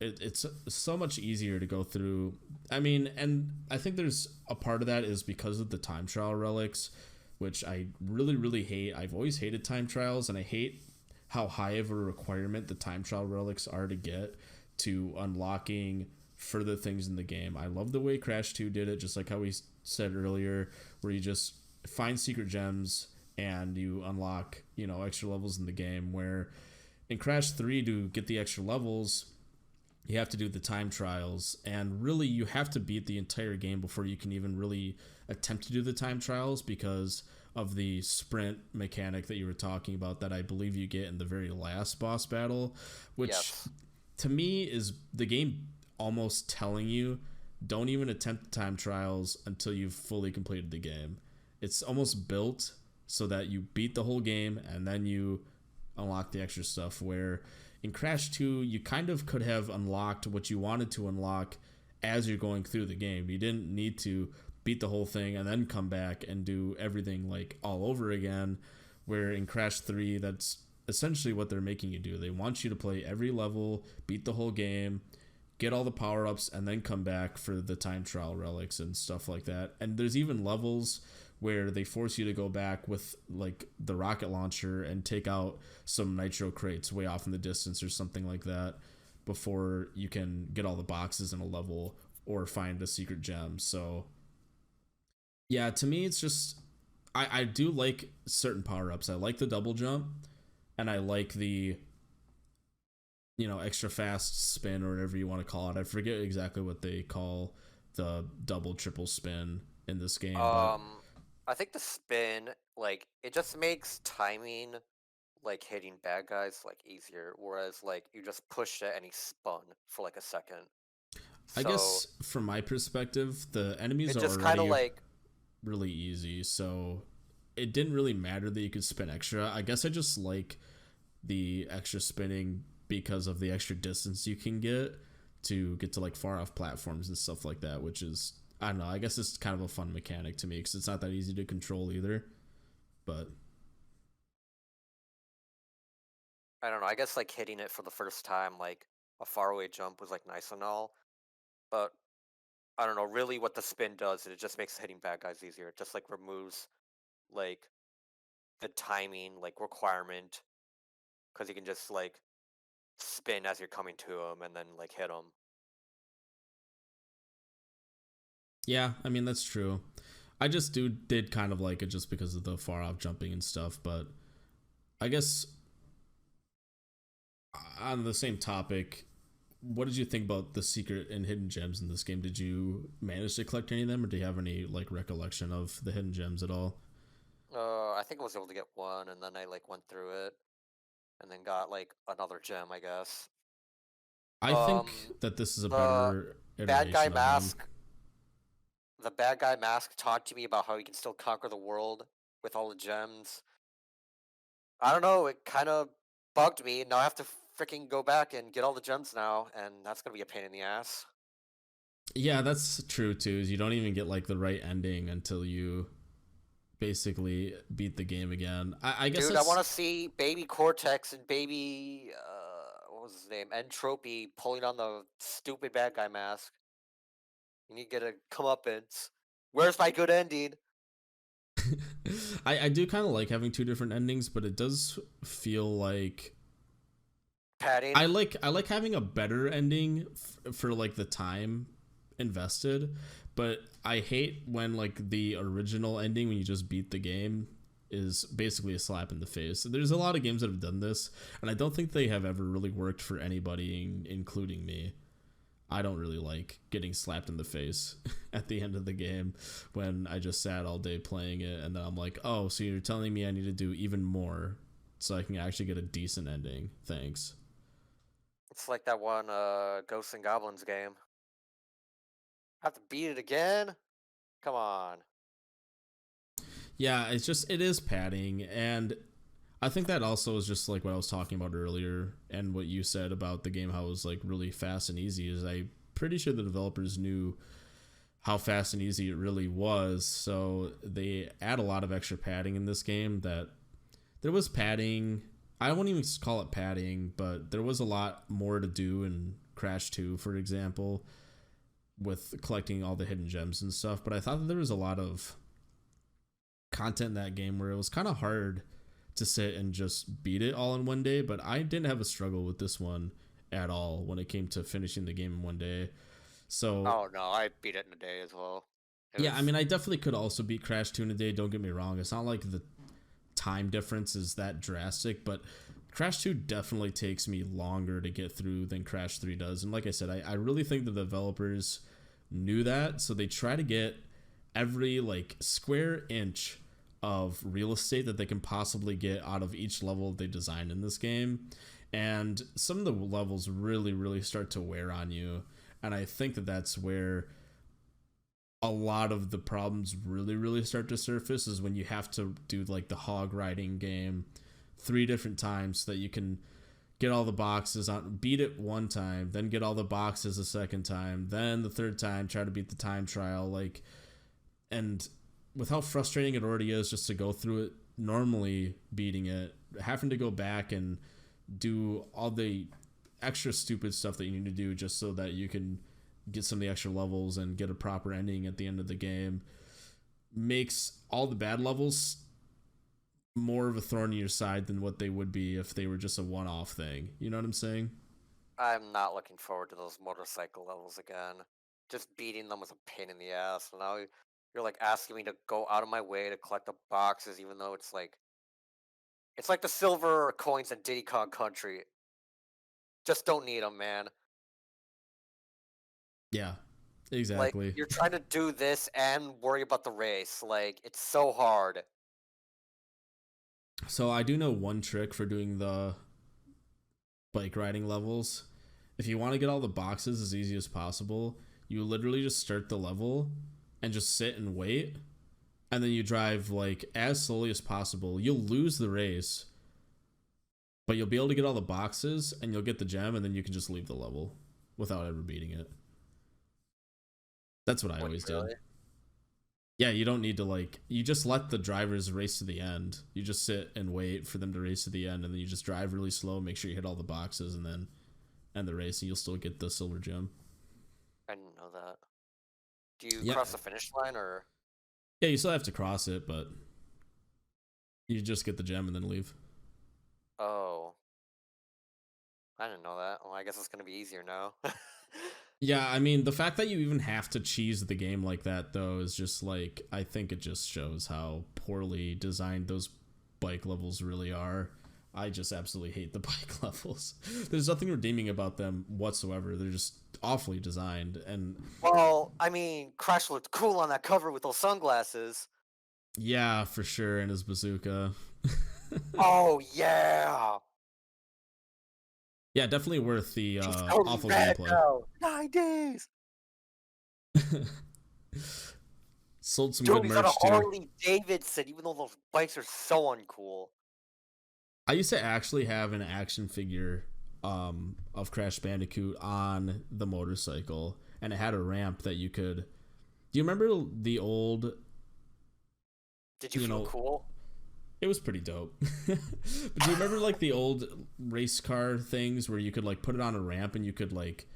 it's so much easier to go through. I mean, and I think there's a part of that is because of the time trial relics. which I really, really hate. I've always hated time trials, and I hate how high of a requirement the time trial relics are to get to unlocking further things in the game. I love the way Crash 2 did it, just like how we said earlier, where you just find secret gems and you unlock, extra levels in the game. Where in Crash 3, to get the extra levels, you have to do the time trials, and really you have to beat the entire game before you can even really attempt to do the time trials, because of the sprint mechanic that you were talking about that I believe you get in the very last boss battle, which
Yes.
to me is the game almost telling you don't even attempt the time trials until you've fully completed the game. It's almost built so that you beat the whole game and then you unlock the extra stuff, where in Crash 2 you kind of could have unlocked what you wanted to unlock as you're going through the game. You didn't need to beat the whole thing and then come back and do everything like all over again, where in Crash 3 that's essentially what they're making you do. They want you to play every level, beat the whole game, get all the power-ups, and then come back for the time trial relics and stuff like that. And there's even levels where they force you to go back with like the rocket launcher and take out some nitro crates way off in the distance or something like that before you can get all the boxes in a level or find a secret gem. So yeah, to me it's just I do like certain power-ups. I like the double jump, and I like the extra fast spin or whatever you want to call it. I forget exactly what they call the double triple spin in this game, but
I think the spin, like, it just makes timing, like, hitting bad guys, like, easier, whereas, like, you just pushed it and he spun for, like, a second.
I
So,
guess from my perspective, the enemies
it
are
just kind of,
already
like,
really easy, so it didn't really matter that you could spin extra. I guess I just like the extra spinning because of the extra distance you can get to like far off platforms and stuff like that, which is, I don't know, I guess it's kind of a fun mechanic to me because it's not that easy to control either. But
I don't know, I guess, like, hitting it for the first time, like, a faraway jump was, like, nice and all, but I don't know, really what the spin does is it just makes hitting bad guys easier. It just, like, removes, like, the timing, like, requirement, because you can just, like, spin as you're coming to them and then, like, hit them.
yeah, I mean that's true. I just did kind of like it just because of the far off jumping and stuff, but I guess on the same topic, what did you think about the secret and hidden gems in this game? Did you manage to collect any of them, or do you have any like recollection of the hidden gems at all?
I think I was able to get one, and then I, like, went through it, and then got, like, another gem, I guess.
I think
Um,
that this is a
the
better
bad guy
iteration of them.
mask, the bad guy mask talked to me about how he can still conquer the world with all the gems. I don't know, it kind of bugged me. Now I have to freaking go back and get all the gems now, and that's gonna be a pain in the ass.
Yeah, that's true too. Is you don't even get like the right ending until you basically beat the game again. I guess
Dude, I want
that's
to see Baby Cortex and Baby, what was his name? Entropy pulling on the stupid bad guy mask. You need to get a comeuppance. Where's my good ending?
I do kind of like having two different endings, but it does feel like
Padding.
I like having a better ending for like the time invested, but I hate when like the original ending when you just beat the game is basically a slap in the face. There's a lot of games that have done this, and I don't think they have ever really worked for anybody, including me. I don't really like getting slapped in the face at the end of the game when I just sat all day playing it, and then I'm like, oh, so you're telling me I need to do even more so I can actually get a decent ending. Thanks.
It's like that one Ghosts and Goblins game. Have to beat it again? Come on.
Yeah, it is padding, and I think that also is just like what I was talking about earlier, and what you said about the game, how it was like really fast and easy. Is I pretty sure the developers knew how fast and easy it really was, so they add a lot of extra padding in this game. That there was padding. I won't even call it padding, but there was a lot more to do in Crash 2, for example, with collecting all the hidden gems and stuff. But I thought that there was a lot of content in that game where it was kind of hard to sit and just beat it all in one day, but I didn't have a struggle with this one at all when it came to finishing the game in one day. So
Oh no, I beat it in a day as well. It
yeah, I
was
mean, I definitely could also beat Crash 2 in a day. Don't get me wrong. It's not like the time difference is that drastic, but Crash 2 definitely takes me longer to get through than Crash 3 does. And like I said, I really think the developers knew that, so they try to get every like square inch of real estate that they can possibly get out of each level they designed in this game. And some of the levels really start to wear on you. And I think that that's where a lot of the problems really start to surface, is when you have to do like the hog riding game 3 different times so that you can get all the boxes on, beat it one time, then get all the boxes a second time, then the third time try to beat the time trial. Like, and with how frustrating it already is just to go through it normally, beating it, having to go back and do all the extra stupid stuff that you need to do just so that you can get some of the extra levels and get a proper ending at the end of the game, makes all the bad levels more of a thorn in your side than what they would be if they were just a one-off thing. You know what I'm saying?
I'm not looking forward to those motorcycle levels again. Just beating them was a pain in the ass. Now you're like asking me to go out of my way to collect the boxes, even though it's like the silver coins in Diddy Kong Country. Just don't need them, man.
Yeah,
Like
exactly.
you're trying to do this and worry about the race. Like it's so hard.
So I do know one trick for doing the bike riding levels. If you want to get all the boxes as easy as possible, you literally just start the level and just sit and wait, and then you drive like as slowly as possible. You'll lose the race, but you'll be able to get all the boxes and you'll get the gem, and then you can just leave the level without ever beating it. That's what I
Wait,
always did.
really?
Yeah, you don't need to like, you just let the drivers race to the end. You just sit and wait for them to race to the end, and then you just drive really slow, make sure you hit all the boxes, and then end the race, and you'll still get the silver gem.
I didn't know that. Do you
Yeah.
cross the finish line or?
Yeah, you still have to cross it, but you just get the gem and then leave.
Oh, I didn't know that. Well, I guess it's gonna be easier now.
Yeah, I mean, the fact that you even have to cheese the game like that, though, is just like, I think it just shows how poorly designed those bike levels really are. I just absolutely hate the bike levels. There's nothing redeeming about them whatsoever. They're just awfully designed. And
Well, I mean, Crash looked cool on that cover with those sunglasses.
yeah, for sure, and his bazooka.
Oh yeah,
Yeah, definitely worth the
he's totally
awful
mad
gameplay.
now. 9 days.
Sold some
Dude,
good
he's on a
merch too.
Harley Davidson, even though those bikes are so uncool.
I used to actually have an action figure of Crash Bandicoot on the motorcycle, and it had a ramp that you could. Do you remember the old?
Did you
You
feel
know,
cool?
it was pretty dope. But do you remember like the old race car things where you could like put it on a ramp and you could like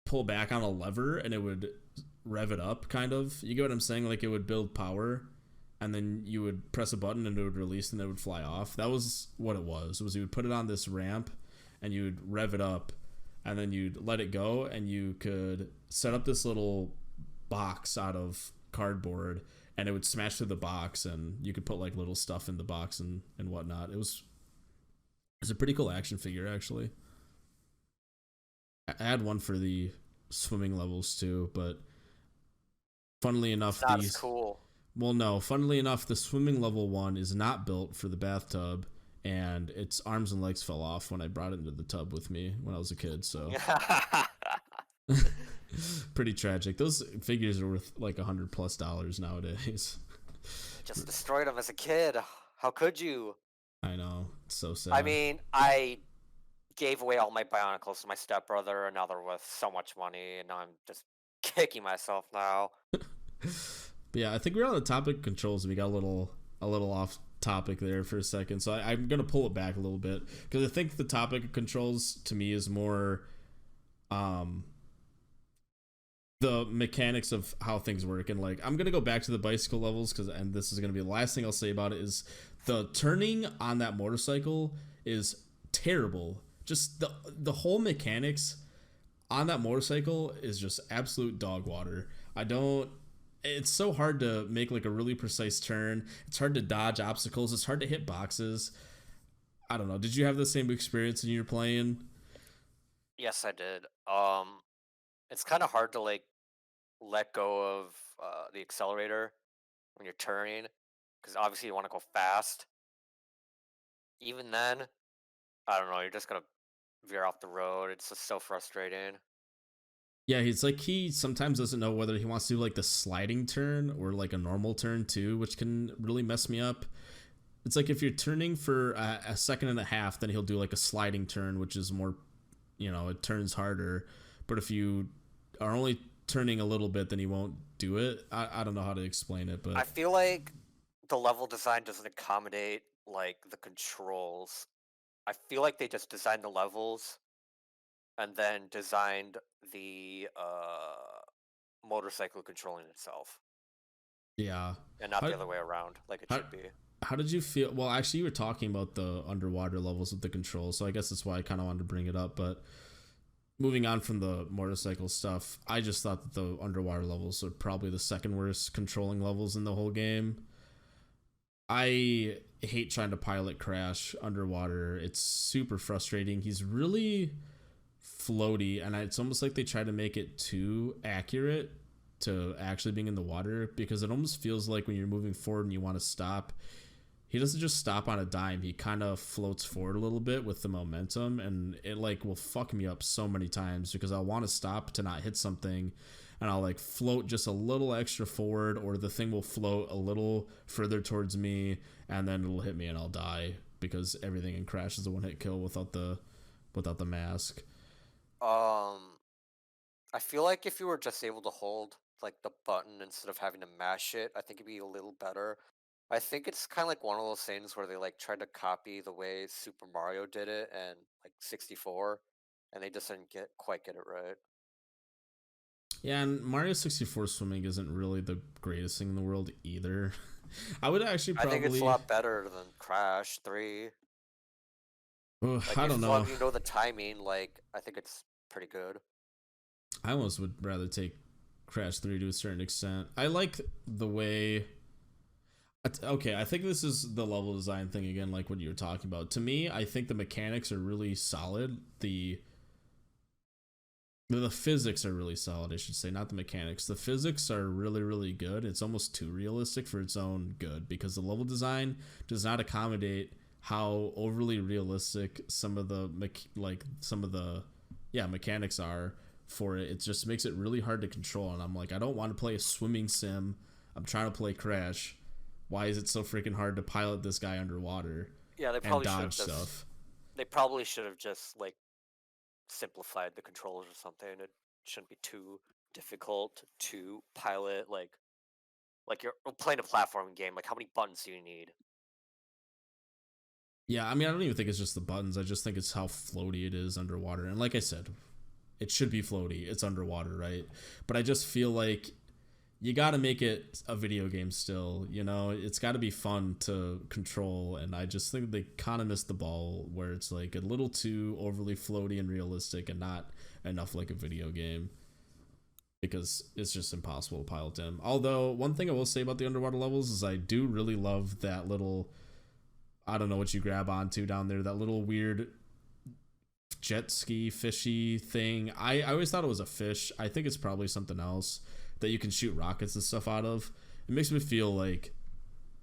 pull back on a lever and it would rev it up, kind of? You get what I'm saying? Like it would build power, and then you would press a button and it would release and it would fly off. That was what it was. It was you would put it on this ramp and you would rev it up, and then you'd let it go, and you could set up this little box out of cardboard, and it would smash through the box, and you could put like little stuff in the box and whatnot. It was a pretty cool action figure, actually. I had one for the swimming levels too, but funnily
It's
enough,
not as
these
cool.
well, no, funnily enough, the swimming level one is not built for the bathtub, and its arms and legs fell off when I brought it into the tub with me when I was a kid. So pretty tragic. Those figures are worth like $100+ nowadays.
Just destroyed him as a kid. How could you?
I know, it's so
I
sad.
mean, I gave away all my Bionicles to my stepbrother, and now they're worth so much money, and now I'm just kicking myself now.
But yeah, I think we're on the topic of controls. We got a little off topic there for a second, so I'm gonna pull it back a little bit because I think the topic of controls to me is more the mechanics of how things work. And like, I'm gonna go back to the bicycle levels because, and this is gonna be the last thing I'll say about it, is the turning on that motorcycle is terrible. Just the whole mechanics on that motorcycle is just absolute dog water. I don't. It's so hard to make like a really precise turn. It's hard to dodge obstacles. It's hard to hit boxes. I don't know. Did you have the same experience when you were playing?
Yes, I did. It's kind of hard to like let go of the accelerator when you're turning, because obviously you want to go fast. Even then, I don't know. You're just gonna veer off the road. It's just so frustrating.
Yeah, he's like he sometimes doesn't know whether he wants to do like the sliding turn or like a normal turn too, which can really mess me up. It's like if you're turning for a second and a half, then he'll do like a sliding turn, which is more, it turns harder. But if you are only turning a little bit, then he won't do it. I don't know how to explain it,
I
but
feel like the level design doesn't accommodate like the controls. I feel like they just designed the levels and then designed the motorcycle controlling itself,
yeah.
and not
How
the other way around, like it
how
should be.
how did you feel? Well, actually, you were talking about the underwater levels of the controls, so I guess that's why I kind of wanted to bring it up. But moving on from the motorcycle stuff, I just thought that the underwater levels are probably the second worst controlling levels in the whole game. I hate trying to pilot Crash underwater. It's super frustrating. He's really floaty, and it's almost like they try to make it too accurate to actually being in the water, because it almost feels like when you're moving forward and you want to stop, he doesn't just stop on a dime. He kind of floats forward a little bit with the momentum, and it like will fuck me up so many times because I want to stop to not hit something, and I'll like float just a little extra forward, or the thing will float a little further towards me, and then it'll hit me and I'll die because everything in Crash is a one hit kill without the mask.
Um, I feel like if you were just able to hold like the button instead of having to mash it, I think it'd be a little better. I think it's kind of like one of those things where they like tried to copy the way Super Mario did it and like 64, and they just didn't quite get it right.
Yeah, and Mario 64 swimming isn't really the greatest thing in the world either. I would actually
I think it's a
probably,
lot better than Crash 3. Like
I
if
don't
as long
know.
as you know the timing, like I think it's pretty good.
I almost would rather take Crash 3 to a certain extent. I like the way. Okay, I think this is the level design thing again, like what you were talking about. To me, I think the mechanics are really solid. The physics are really solid, I should say, not the mechanics. The physics are really, really good. It's almost too realistic for its own good because the level design does not accommodate how overly realistic some of the mechanics are for it. It just makes it really hard to control, and I'm like, I don't want to play a swimming sim. I'm trying to play Crash. Why is it so freaking hard to pilot this guy underwater
Yeah,
and dodge stuff?
they probably should have just like simplified the controls or something. It shouldn't be too difficult to pilot. Like you're playing a platforming game. Like how many buttons do you need?
Yeah, I mean, I don't even think it's just the buttons. I just think it's how floaty it is underwater. And like I said, it should be floaty. It's underwater, right? But I just feel like you got to make it a video game still. It's got to be fun to control. And I just think they kind of missed the ball where it's like a little too overly floaty and realistic and not enough like a video game, because it's just impossible to pilot them. Although, one thing I will say about the underwater levels is I do really love that little, I don't know what you grab onto down there, that little weird jet ski fishy thing. I always thought it was a fish. I think it's probably something else that you can shoot rockets and stuff out of. It makes me feel like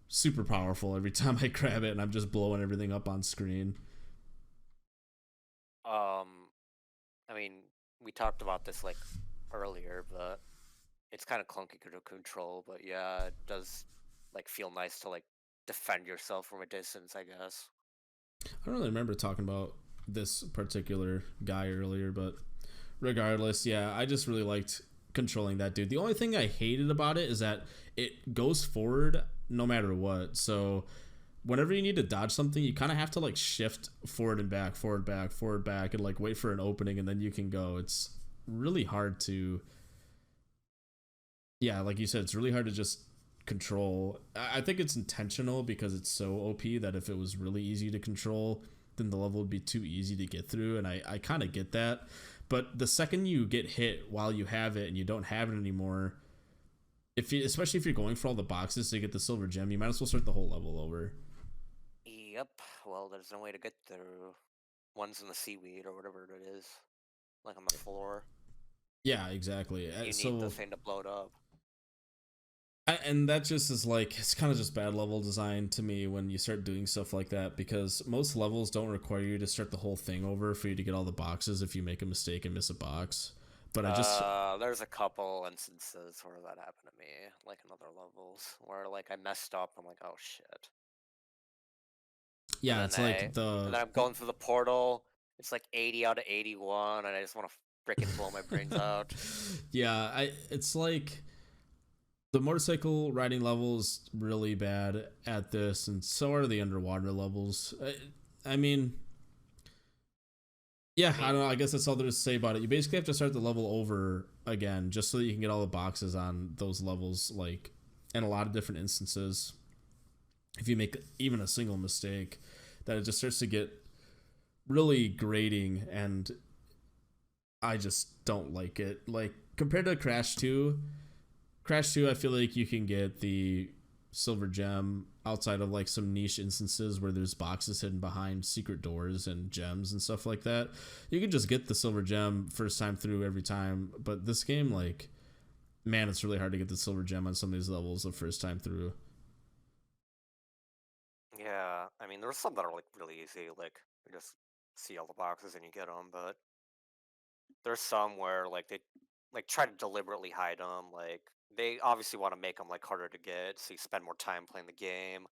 super powerful every time I grab it and I'm just blowing everything up on screen.
Um, I mean, we talked about this like earlier, but it's kind of clunky to control. But yeah, it does like feel nice to like defend yourself from a distance, I guess.
I don't really remember talking about this particular guy earlier, but regardless, yeah, I just really liked controlling that dude. The only thing I hated about it is that it goes forward no matter what. So whenever you need to dodge something, you kind of have to like shift forward and back, forward, back, forward, back, and like wait for an opening and then you can go. It's really hard to Yeah, like you said, it's really hard to just control. I think it's intentional because it's so OP that if it was really easy to control, then the level would be too easy to get through. And I kind of get that. But the second you get hit while you have it and you don't have it anymore, if you, especially if you're going for all the boxes to get the silver gem, you might as well start the whole level over.
Yep. Well, there's no way to get through. One's in the seaweed or whatever it is, like on the floor.
Yeah, exactly.
You need the
So
thing to blow it up.
and that just is like it's kind of just bad level design to me when you start doing stuff like that because most levels don't require you to start the whole thing over for you to get all the boxes if you make a mistake and miss a box. But I just
There's a couple instances where that happened to me, like in other levels, where like I messed up. I'm like, oh shit, and
yeah,
then
it's
I,
like
and then I'm going through the portal. It's like 80 out of 81, and I just want to freaking blow my brains out.
yeah, I it's like the motorcycle riding level is really bad at this, and so are the underwater levels. I mean, yeah,
I
I don't
mean,
know. I guess that's all there is to say about it. You basically have to start the level over again just so that you can get all the boxes on those levels, like in a lot of different instances. If you make even a single mistake, that it just starts to get really grating, and I just don't like it. Like compared to Crash 2, I feel like you can get the silver gem outside of like some niche instances where there's boxes hidden behind secret doors and gems and stuff like that. You can just get the silver gem first time through every time, but this game, like, man, it's really hard to get the silver gem on some of these levels the first time through.
yeah, I mean, there's some that are like really easy, like you just see all the boxes and you get them, but there's some where like they like try to deliberately hide them, like they obviously want to make them like harder to get, so you spend more time playing the game.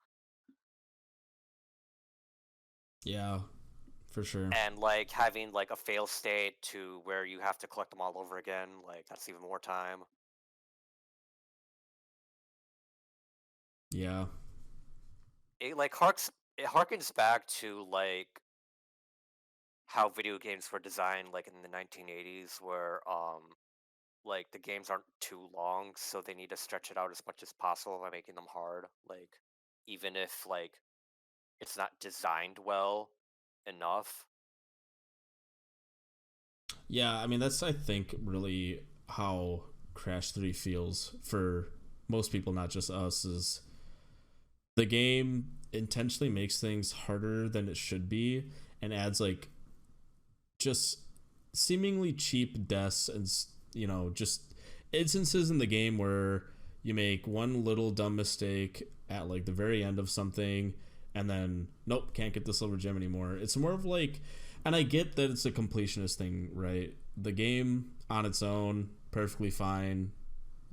Yeah, for sure.
And like having like a fail state to where you have to collect them all over again, like that's even more time.
Yeah.
It harkens back to like how video games were designed like in the 1980s where like the games aren't too long, so they need to stretch it out as much as possible by making them hard, like even if like it's not designed well enough.
Yeah, I mean that's I think really how Crash 3 feels for most people, not just us, is the game intentionally makes things harder than it should be and adds like just seemingly cheap deaths and just instances in the game where you make one little dumb mistake at like the very end of something and then nope, can't get the silver gem anymore. It's more of like, and I get that it's a completionist thing, right? The game on its own perfectly fine,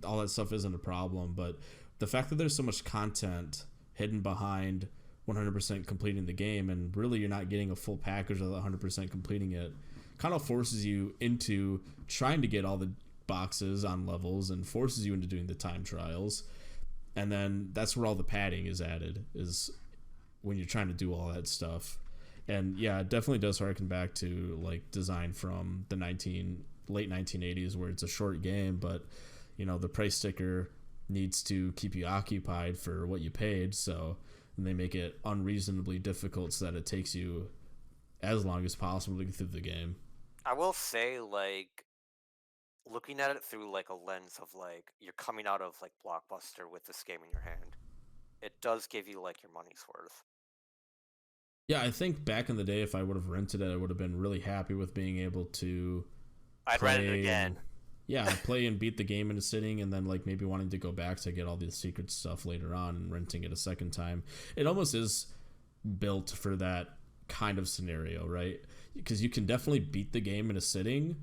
all that stuff isn't a problem, but the fact that there's so much content hidden behind 100% completing the game and really you're not getting a full package of 100% completing it kind of forces you into trying to get all the boxes on levels and forces you into doing the time trials, and then that's where all the padding is added, is when you're trying to do all that stuff. And yeah, it definitely does harken back to like design from the late 1980s where it's a short game, but the price sticker needs to keep you occupied for what you paid, so and they make it unreasonably difficult so that it takes you as long as possible to get through the game.
I will say, like, looking at it through like a lens of like you're coming out of like Blockbuster with this game in your hand, it does give you like your money's worth.
Yeah, I think back in the day, if I would have rented it, I would have been really happy with being able to
I'd rent it
play and
again.
yeah, play and beat the game in a sitting, and then like maybe wanting to go back to get all the secret stuff later on and renting it a second time. It almost is built for that kind of scenario, right? Because you can definitely beat the game in a sitting,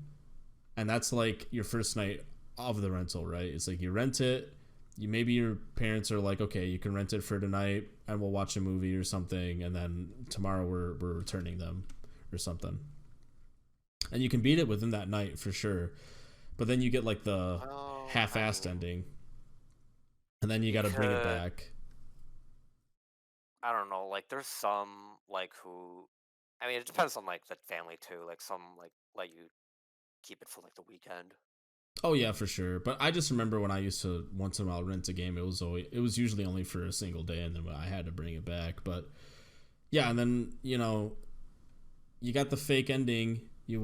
and that's like your first night of the rental, right? It's like you rent it, you maybe your parents are like, okay, you can rent it for tonight and we'll watch a movie or something, and then tomorrow we're returning them or something. And you can beat it within that night for sure. But then you get like the
Well, I
half-assed
mean,
ending, and then you
you
got to bring it
could.
back.
I don't know. Like, there's some like who. I mean, it depends on like the family too. Like, some like let you keep it for like the weekend.
Oh yeah, for sure. But I just remember when I used to once in a while rent a game, it was usually only for a single day, and then I had to bring it back. But yeah, and then you got the fake ending. You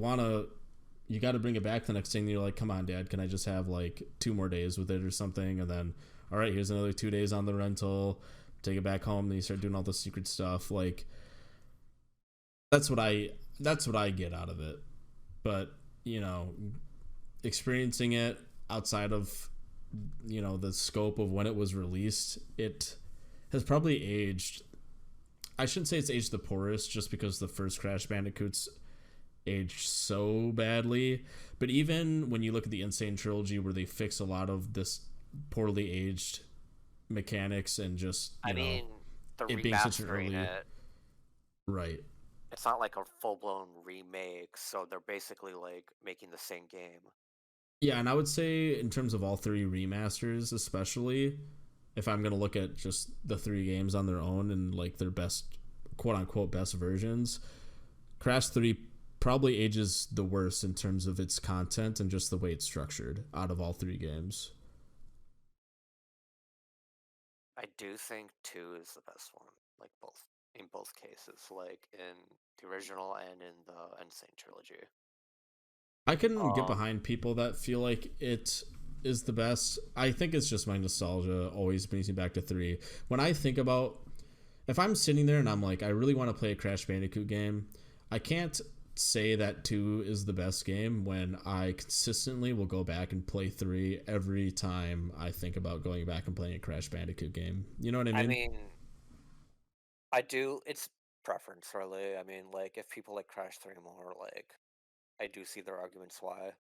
got to bring it back the next thing. You're like, come on, Dad, can I just have like 2 more days with it or something? And then, all right, here's another 2 days on the rental. Take it back home. Then you start doing all the secret stuff. Like that's what I that's what I get out of it. But you know, experiencing it outside of the scope of when it was released, it has probably aged. I shouldn't say it's aged the poorest, just because the first Crash Bandicoots aged so badly. But even when you look at the Insane trilogy, where they fix a lot of this poorly aged mechanics and just
I mean, the
it being such an
remastering
early
it,
right.
it's not like a full blown remake, so they're basically like making the same game.
Yeah, and I would say in terms of all three remasters, especially if I'm gonna look at just the three games on their own and like their best quote unquote best versions, Crash 3 probably ages the worst in terms of its content and just the way it's structured out of all three games.
I do think two is the best one, like both in both cases, like in the original and in the Insane trilogy.
I can get
Um,
behind people that feel like it is the best. I think it's just my nostalgia always brings me back to 3. When I think about if I'm sitting there and I'm like, I really want to play a Crash Bandicoot game, I can't say that 2 is the best game when I consistently will go back and play 3 every time I think about going back and playing a Crash Bandicoot game. You know what I
I
mean?
mean, I do. It's preference, really. I mean, like if people like Crash 3 more, like I do see their arguments why.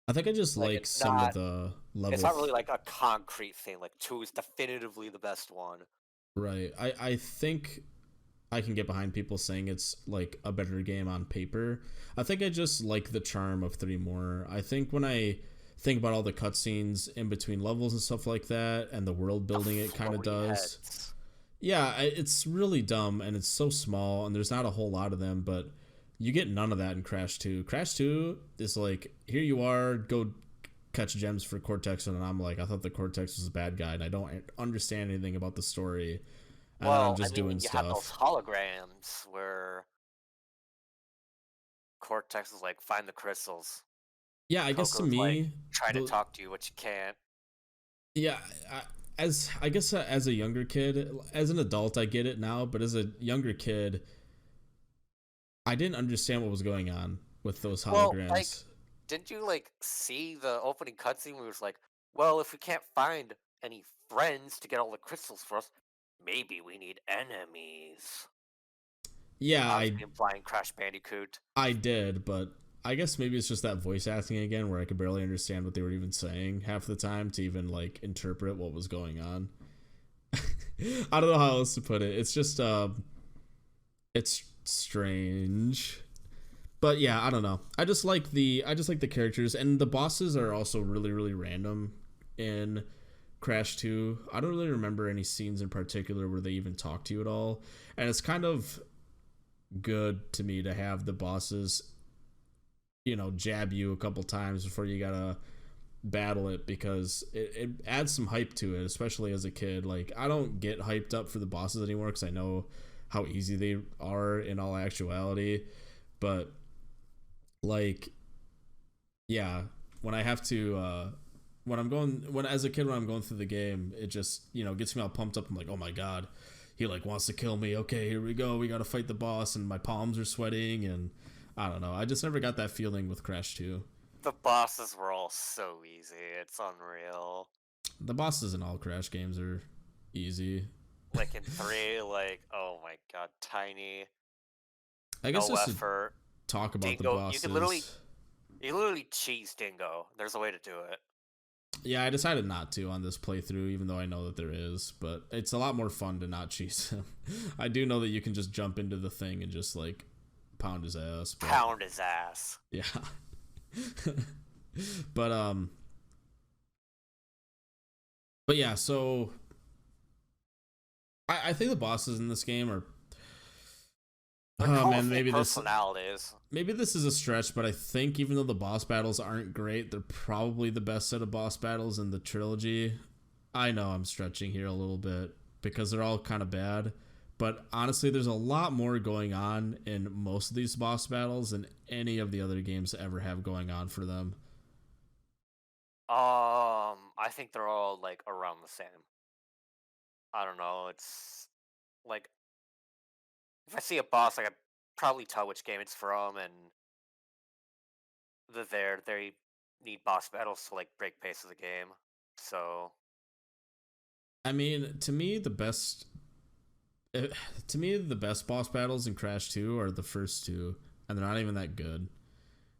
I think I just
Like
like some of the
it's
level.
not really like a concrete thing. Like two is definitively the best one.
Right. I think I can get behind people saying it's like a better game on paper. I think I just like the charm of 3 more. I think when I think about all the cutscenes in between levels and stuff like that, and the world
The
building it kind of
floaty
does.
heads.
Yeah, it's really dumb and it's so small and there's not a whole lot of them, but you get none of that in Crash 2. Crash 2 is like, here you are, go catch gems for Cortex, and I'm like, I thought the Cortex was a bad guy and I don't understand anything about the story. And then I'm
Well, I
just doing
mean, you have those
stuff.
holograms where Cortex is like, find the crystals.
Yeah, I guess to
Coco's like
me,
trying to
the
talk to you, but you can't.
yeah, as I guess as a younger kid, as an adult, I get it now, but as a younger kid, I didn't understand what was going on with those
Well, like,
holograms.
didn't you like see the opening cutscene where it was like, well, if we can't find any friends to get all the crystals for us, maybe we need enemies.
Yeah,
Obviously implying Crash Bandicoot.
I did, but I guess maybe it's just that voice acting again, where I could barely understand what they were even saying half the time to even like interpret what was going on. I don't know how else to put it. It's just it's strange. But yeah, I don't know. I just like the characters, and the bosses are also really random in Crash 2. I don't really remember any scenes in particular where they even talk to you at all. And it's kind of good to me to have the bosses, jab you a couple times before you gotta battle it, because it adds some hype to it, especially as a kid. Like, I don't get hyped up for the bosses anymore because I know how easy they are in all actuality. But like, yeah, when I have to when I'm going when as a kid when I'm going through the game, it just gets me all pumped up. I'm like, oh my god, he like wants to kill me. Okay, here we go, we gotta fight the boss, and my palms are sweating, and I don't know, I just never got that feeling with Crash 2.
The bosses were all so easy. It's unreal.
The bosses in all Crash games are easy.
Like in three, like, oh my god, tiny,
I guess
no
just to
effort.
talk about the
Dingo, you could literally,
bosses.
you literally cheese Dingo. There's a way to do it.
Yeah, I decided not to on this playthrough, even though I know that there is, but it's a lot more fun to not cheese him. I do know that you can just jump into the thing and just like pound his ass, but
Pound his ass.
yeah. but but yeah, so I think the bosses in this game are
They're
Oh man,
colorful personalities.
maybe this is a stretch, but I think even though the boss battles aren't great, they're probably the best set of boss battles in the trilogy. I know I'm stretching here a little bit because they're all kind of bad, but honestly, there's a lot more going on in most of these boss battles than any of the other games ever have going on for them.
I think they're all like around the same. I don't know. It's like if I see a boss, I could probably tell which game it's from, and they need boss battles to like break pace of the game. So
I mean, eh, to me the best boss battles in Crash 2 are the first two, and they're not even that good.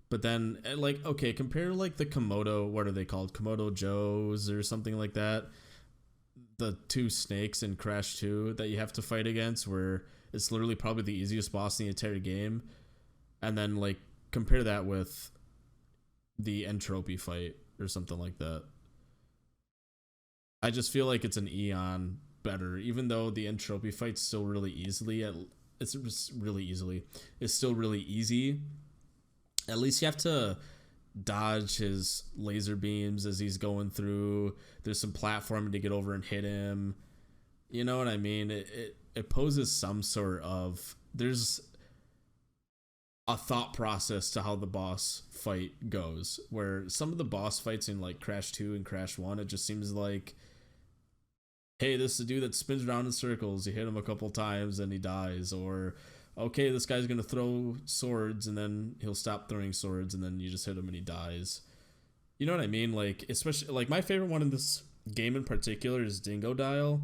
But then, like, okay, compare like the Komodo, what are they called? Komodo Joes or something like that. The two snakes in Crash 2 that you have to fight against, where it's literally probably the easiest boss in the entire game. And then, like, compare that with the Entropy fight or something like that. I just feel like it's an eon better, even though the Entropy fight's still really easily. It's really easily. It's still really easy. At least you have to dodge his laser beams as he's going through. There's some platforming to get over and hit him. You know what I mean? It poses some sort of there's a thought process to how the boss fight goes. Where some of the boss fights in like Crash 2 and Crash 1, it just seems like, hey, this is a dude that spins around in circles. You hit him a couple times and he dies. Or, okay, this guy's going to throw swords and then he'll stop throwing swords and then you just hit him and he dies. You know what I mean? Like, especially, like, my favorite one in this game in particular is Dingo Dial.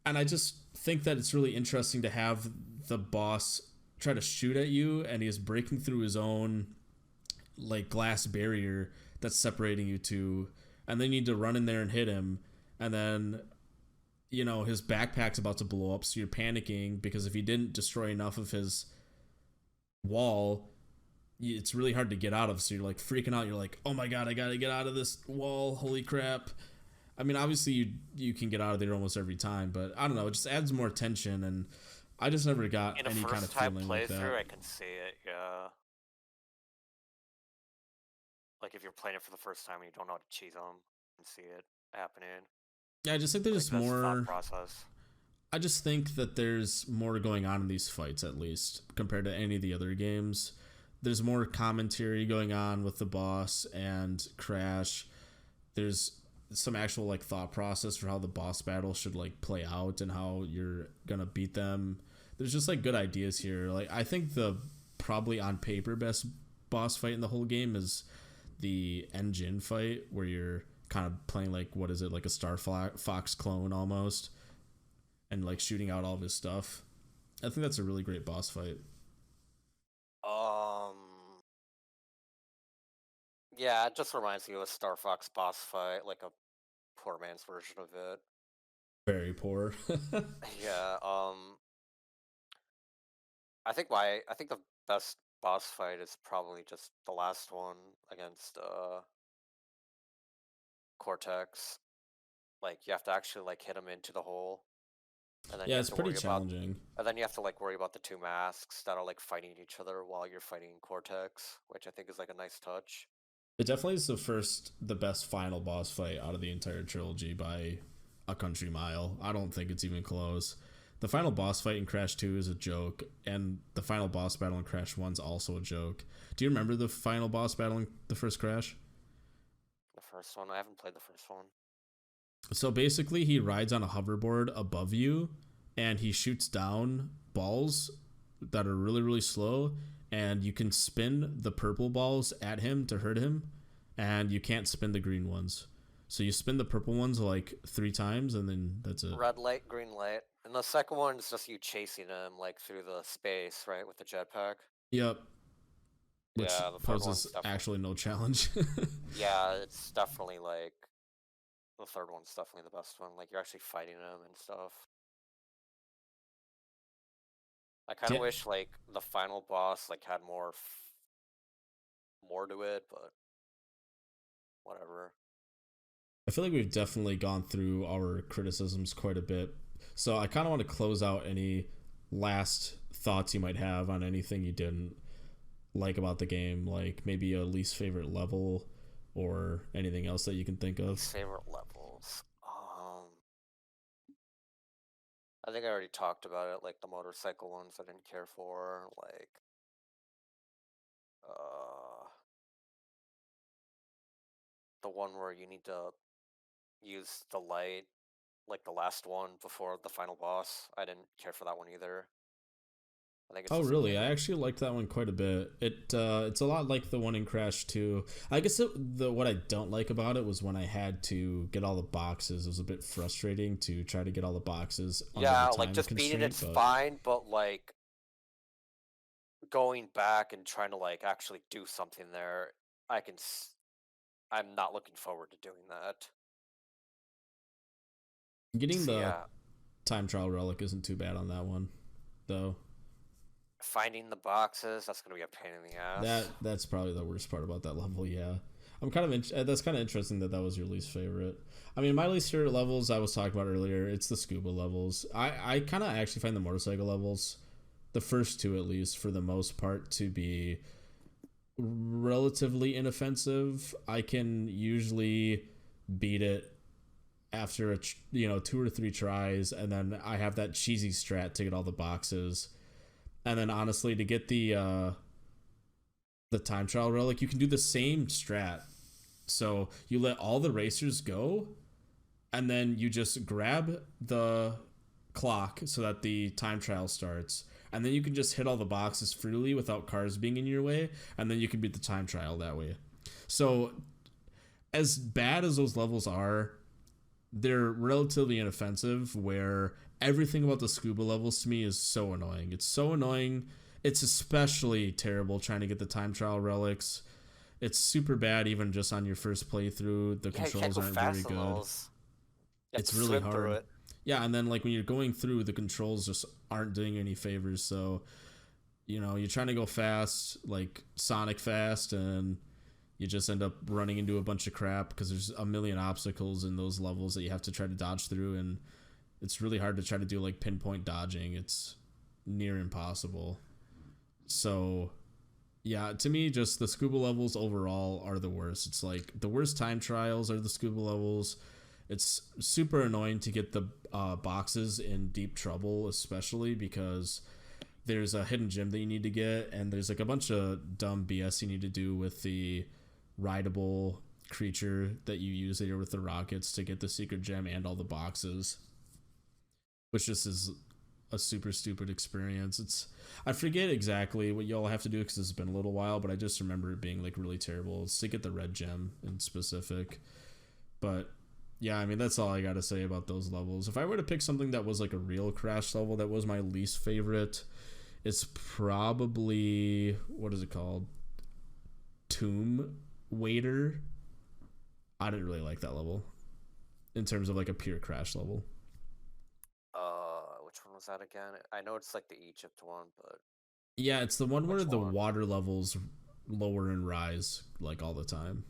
And I just think that it's really interesting to have the boss try to shoot at you and he is breaking through his own, like, glass barrier that's separating you two. And then you need to run in there and hit him. And then, you know, his backpack's about to blow up, so you're panicking because if he didn't destroy enough of his wall, it's really hard to get out of. So you're like freaking out. You're like, oh my god, I gotta get out of this wall. Holy crap. I mean, obviously you can get out of there almost every time, but I don't know. It just adds more tension, and I just never got
in a
any kind of
first time
feeling like that.
playthrough, I can see it. Yeah, like if you're playing it for the first time and you don't know how to cheese them, and see it happening.
Yeah, I just think there's
Like
just
that's the thought
more.
process.
I just think that there's more going on in these fights, at least compared to any of the other games. There's more commentary going on with the boss and Crash. There's some actual like thought process for how the boss battle should like play out and how you're gonna beat them. There's just like good ideas here. Like I think the probably on paper best boss fight in the whole game is the engine fight where you're kind of playing like what is it like a Fox clone almost and like shooting out all of his stuff. I think that's a really great boss fight.
Um, yeah, it just reminds me of a Star Fox boss fight, like a poor man's version of it.
Very poor.
Yeah. I think the best boss fight is probably just the last one against Cortex. Like you have to actually like hit him into the hole, and then you
Yeah,
have
it's
to
pretty
worry about
challenging.
and then you have to like worry about the two masks that are like fighting each other while you're fighting Cortex, which I think is like a nice touch.
It definitely is the best final boss fight out of the entire trilogy by a country mile. I don't think it's even close. The final boss fight in Crash 2 is a joke, and the final boss battle in Crash 1 is also a joke. Do you remember the final boss battle in the first Crash?
The first one, I haven't played the first one.
So basically, he rides on a hoverboard above you, and he shoots down balls that are really, really slow, and you can spin the purple balls at him to hurt him, and you can't spin the green ones. So you spin the purple ones like 3 times, and then that's it.
Red light, green light, and the second one is just you chasing him like through the space, right, with the jetpack.
Yep, which
Yeah, the third one's
poses
definitely.
actually no challenge.
Yeah, it's definitely like the third one's definitely the best one. Like you're actually fighting him and stuff. I kind of
Yeah,
wish like the final boss like had more to it, but whatever.
I feel like we've definitely gone through our criticisms quite a bit. So I kind of want to close out any last thoughts you might have on anything you didn't like about the game, like maybe a least favorite level or anything else that you can think of.
Least favorite levels. I think I already talked about it, like the motorcycle ones I didn't care for, like the one where you need to use the light, like the last one before the final boss. I didn't care for that one either. I think it's
Oh,
just a
really? I
gimmick.
actually liked that one quite a bit. It's a lot like the one in Crash 2. I guess what I don't like about it was when I had to get all the boxes. It was a bit frustrating to try to get all the boxes under the
Yeah, like
time
just beating
constraint,
it's
but
fine, but like going back and trying to like actually do something there, I can. I'm not looking forward to doing that.
getting
So
the
yeah,
time trial relic isn't too bad on that one, though.
finding the boxes, that's gonna be a pain in the ass.
That's probably the worst part about that level. Yeah, that's kind of interesting that that was your least favorite. I mean, my least favorite levels I was talking about earlier. It's the scuba levels. I kind of actually find the motorcycle levels, the first two at least, for the most part, to be relatively inoffensive. I can usually beat it after two or three tries, and then I have that cheesy strat to get all the boxes. And then honestly, to get the time trial relic, you can do the same strat. So you let all the racers go, and then you just grab the clock so that the time trial starts, and then you can just hit all the boxes freely without cars being in your way, and then you can beat the time trial that way. So as bad as those levels are, they're relatively inoffensive, where everything about the scuba levels to me is so annoying. It's so annoying. It's especially terrible trying to get the time trial relics. It's super bad even just on your first playthrough. The
Yeah, you can't
controls
go
aren't very
fast on
good.
those. You have to
It's really
swim through
hard.
it.
Yeah, and then like when you're going through, the controls just aren't doing you any favors. So, you're trying to go fast, like Sonic fast, and you just end up running into a bunch of crap because there's a million obstacles in those levels that you have to try to dodge through, and it's really hard to try to do like pinpoint dodging. It's near impossible. So, yeah, to me, just the scuba levels overall are the worst. It's like the worst time trials are the scuba levels. It's super annoying to get the boxes in Deep Trouble, especially because there's a hidden gem that you need to get, and there's like a bunch of dumb BS you need to do with the rideable creature that you use there with the rockets to get the secret gem and all the boxes, which just is a super stupid experience. I forget exactly what y'all have to do because it's been a little while, but I just remember it being like really terrible. It's to get the red gem in specific. But yeah, I mean, that's all I gotta say about those levels. If I were to pick something that was like a real Crash level that was my least favorite, it's probably, what is it called? Tomb Waiter. I didn't really like that level in terms of like a pure Crash level.
Which one was that again? I know it's like the Egypt one, but
Yeah, it's the one where
which
the
one?
water levels lower and rise like all the time.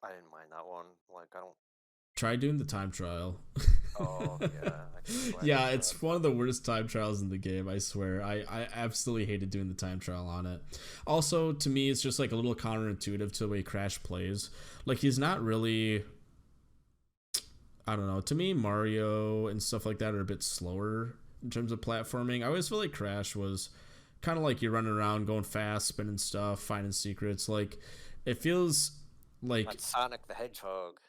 I didn't mind that one. Like, I don't.
Try doing the time trial.
Oh yeah, I can see why I
Yeah,
didn't try
it's one of the worst time trials in the game, I swear. I absolutely hated doing the time trial on it. Also, to me, it's just like a little counterintuitive to the way Crash plays. Like, he's not really, I don't know. To me, Mario and stuff like that are a bit slower in terms of platforming. I always feel like Crash was kind of like you're running around, going fast, spinning stuff, finding secrets. Like, it feels like,
like Sonic the Hedgehog.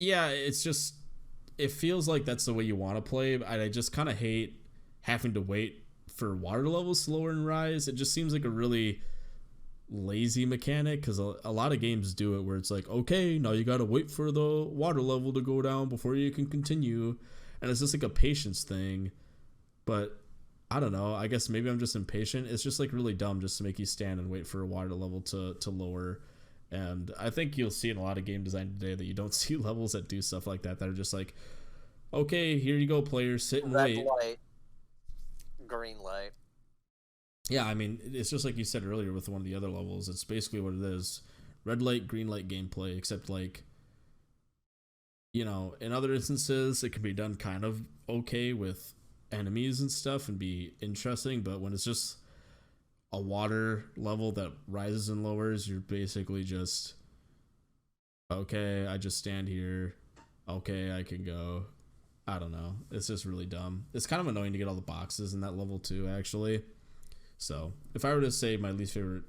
yeah, it feels like that's the way you want to play. I just kind of hate having to wait for water levels to lower and rise. It just seems like a really lazy mechanic because a lot of games do it where it's like, okay, now you gotta wait for the water level to go down before you can continue, and it's just like a patience thing. But I don't know, I guess maybe I'm just impatient. It's just like really dumb just to make you stand and wait for a water level to lower. And I think you'll see in a lot of game design today that you don't see levels that do stuff like that are just like, okay, here you go, players, sit and
Red
wait.
light, green light.
Yeah, I mean, it's just like you said earlier with one of the other levels. It's basically what it is. Red light, green light gameplay, except like, in other instances, it can be done kind of okay with enemies and stuff and be interesting, but when it's just a water level that rises and lowers, you're basically just okay, I just stand here. Okay, I can go. I don't know. It's just really dumb. It's kind of annoying to get all the boxes in that level too, actually. So, if I were to say my least favorite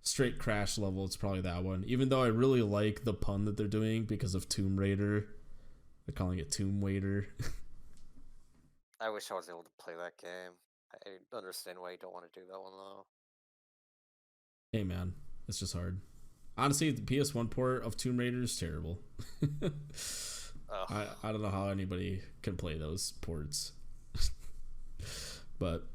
straight Crash level, it's probably that one. Even though I really like the pun that they're doing because of Tomb Raider. They're calling it Tomb Waiter.
I wish I was able to play that game. I understand why you don't want to do that one though.
Hey man, it's just hard. Honestly, the PS1 port of Tomb Raider is terrible. I don't know how anybody can play those ports. But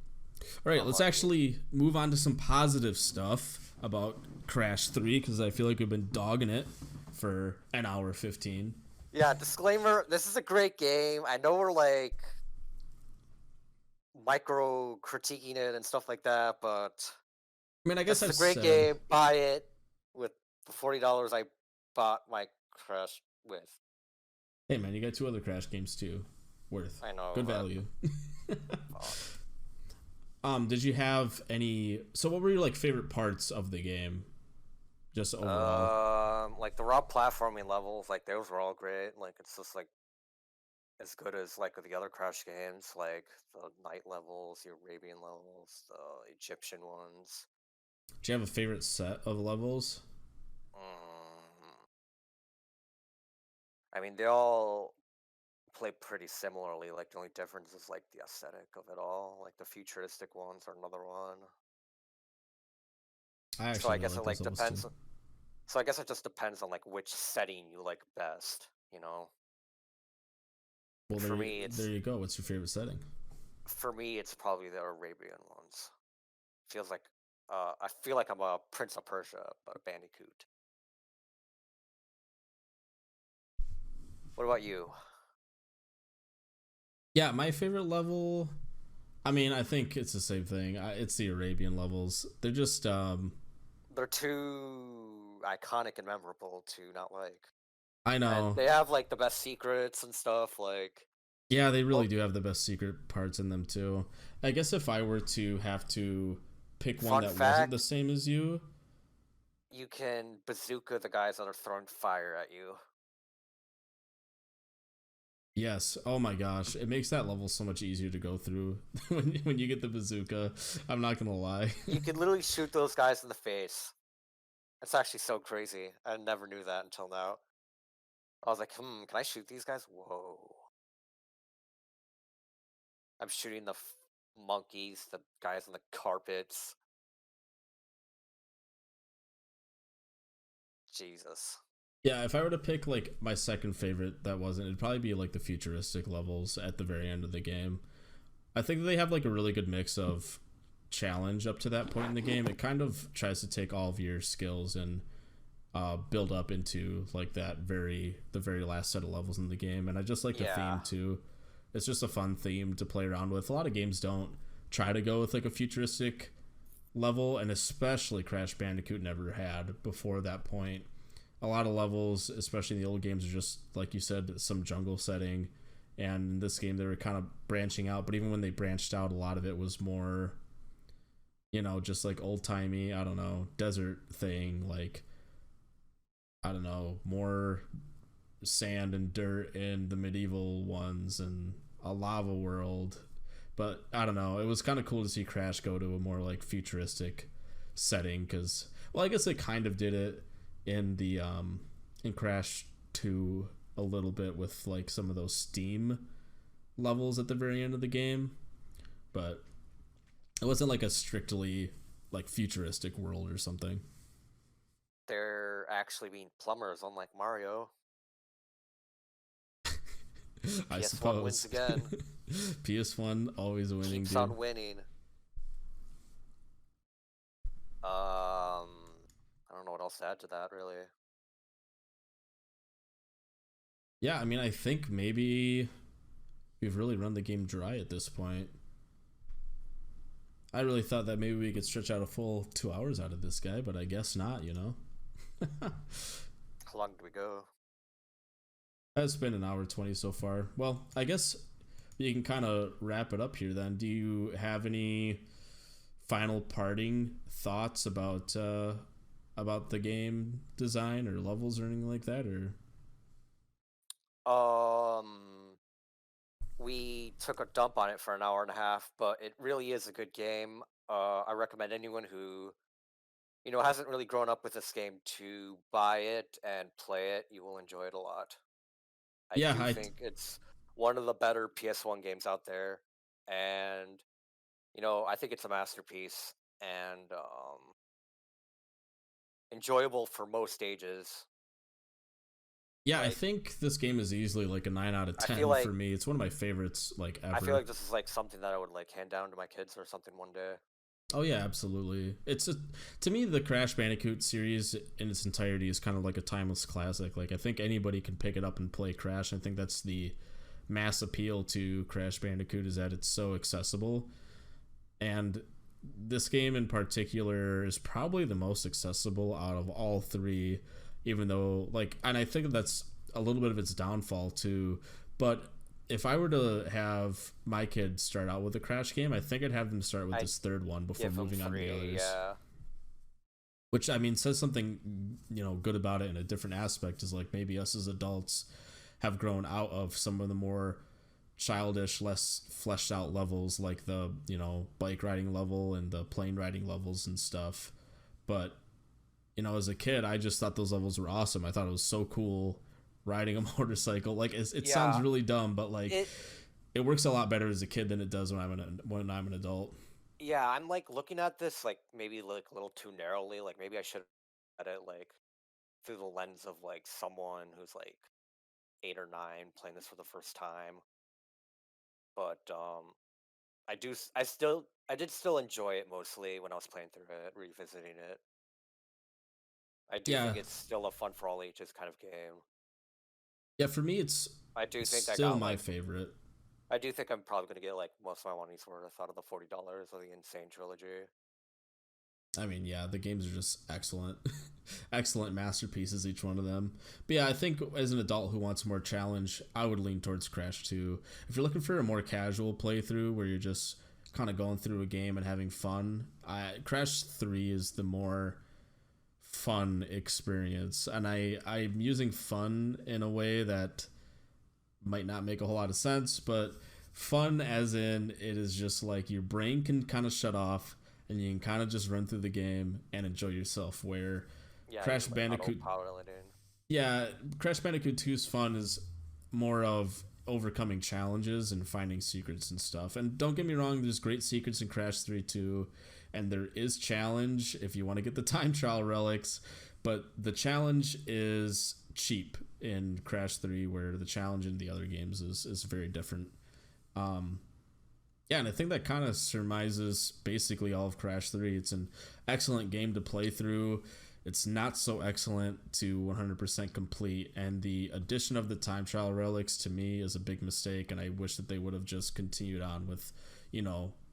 all right, let's actually move on to some positive stuff about Crash 3 because I feel like we've been dogging it for an hour 15.
Yeah, disclaimer, this is a great game. I know we're like micro critiquing it and stuff like that, but
I mean, I guess
it's a great game. Buy it with the $40 I bought my Crash with.
Hey man, you got 2 other Crash games too. Worth.
I know.
Good value. Did you have any? So, what were your like favorite parts of the game? Just overall.
Like the raw platforming levels, like those were all great. Like it's just like as good as like the other Crash games, like the night levels, the Arabian levels, the Egyptian ones.
Do you have a favorite set of levels?
I mean, they all play pretty similarly. Like the only difference is like the aesthetic of it all. Like the futuristic ones are another one. So I guess it like depends. So I guess it just depends on like which setting you like best. You know.
Well, for me, there you go. What's your favorite setting?
For me, it's probably the Arabian ones. Feels like I feel like I'm a Prince of Persia, but a Bandicoot. What about you?
Yeah, my favorite level. I mean, I think it's the same thing. It's the Arabian levels. They're just
they're too iconic and memorable to not like.
I know.
And they have like the best secrets and stuff. Like.
Yeah, they really do have the best secret parts in them too. I guess if I were to have to pick one that wasn't the same as you,
you can bazooka the guys that are throwing fire at you.
Yes. Oh my gosh, it makes that level so much easier to go through when you get the bazooka. I'm not gonna lie.
You can literally shoot those guys in the face. It's actually so crazy. I never knew that until now. I was like, can I shoot these guys? Whoa. I'm shooting the monkeys, the guys on the carpets. Jesus.
Yeah, if I were to pick like my second favorite that wasn't, it'd probably be like the futuristic levels at the very end of the game. I think they have like a really good mix of challenge up to that point in the game. It kind of tries to take all of your skills and build up into like the very last set of levels in the game. And I just like the theme too. It's just a fun theme to play around with. A lot of games don't try to go with like a futuristic level, and especially Crash Bandicoot never had before that point. A lot of levels, especially in the old games, are just, like you said, some jungle setting. And in this game, they were kind of branching out. But even when they branched out, a lot of it was more, you know, just like old-timey, I don't know, desert thing. Like, I don't know, more sand and dirt in the medieval ones and a lava world. But I don't know, it was kind of cool to see Crash go to a more like futuristic setting because, well, I guess they kind of did it in the in Crash 2 a little bit with like some of those steam levels at the very end of the game, but it wasn't like a strictly like futuristic world or something.
They're actually being plumbers, unlike Mario.
I
PS1
suppose.
Wins again.
PS1 always winning.
Keeps on winning. I don't know what else to add to that, really.
Yeah, I mean, I think maybe we've really run the game dry at this point. I really thought that maybe we could stretch out a full 2 hours out of this guy, but I guess not, you know?
How long do we go?
It's been an hour 20 so far. Well, I guess you can kind of wrap it up here then. Do you have any final parting thoughts about the game design or levels or anything like that? Or
Um, we took a dump on it for an hour and a half, but it really is a good game. I recommend anyone who, hasn't really grown up with this game to buy it and play it. You will enjoy it a lot. I
yeah,
do think it's one of the better PS1 games out there, and I think it's a masterpiece and enjoyable for most ages.
yeah, I
Like,
think this game is easily like a 9 out of
I feel
10 for
like
me. It's one of my favorites like
I feel
ever.
like this is like something that I would like hand down to my kids or something one day.
Oh yeah, absolutely. To me the Crash Bandicoot series in its entirety is kind of like a timeless classic. Like I think anybody can pick it up and play Crash. I think that's the mass appeal to Crash Bandicoot is that it's so accessible. And this game in particular is probably the most accessible out of all three, even though like, and I think that's a little bit of its downfall too. But if I were to have my kids start out with a Crash game, I think I'd have them start with
I
this third one before
give them
moving on to the
three,
others.
yeah.
Which I mean says something good about it in a different aspect, is like maybe us as adults have grown out of some of the more childish, less fleshed out levels like the bike riding level and the plane riding levels and stuff. But as a kid, I just thought those levels were awesome. I thought it was so cool riding a motorcycle. Like it sounds
Yeah,
really dumb, but like
it
it works a lot better as a kid than it does when I'm an adult.
yeah, I'm like looking at this like maybe like a little too narrowly. Like maybe I should at it like through the lens of like someone who's like 8 or 9 playing this for the first time. But I did still enjoy it mostly when I was playing through it, revisiting it. I do
Yeah,
think it's still a fun for all ages kind of game.
yeah. For me, it's
I do think I
still
got
my
like
favorite.
I do think I'm probably gonna get like most of my money's worth out of the $40 of the Insane trilogy.
I mean, yeah, the games are just excellent, excellent masterpieces, each one of them. But yeah, I think as an adult who wants more challenge, I would lean towards Crash 2. If you're looking for a more casual playthrough where you're just kind of going through a game and having fun, Crash 3 is the more fun experience. And I'm using fun in a way that might not make a whole lot of sense, but fun as in it is just like your brain can kind of shut off and you can kind of just run through the game and enjoy yourself. Where
Yeah,
Crash
you're like
Bandicoot,
autopiloting.
yeah, Crash Bandicoot 2's fun is more of overcoming challenges and finding secrets and stuff. And don't get me wrong, there's great secrets in Crash 3 too, and there is challenge if you want to get the time trial relics, but the challenge is cheap in Crash 3, where the challenge in the other games is very different. Um, yeah, and I think that kind of surmises basically all of Crash 3. It's an excellent game to play through. It's not so excellent to 100% complete, and the addition of the time trial relics to me is a big mistake, and I wish that they would have just continued on with,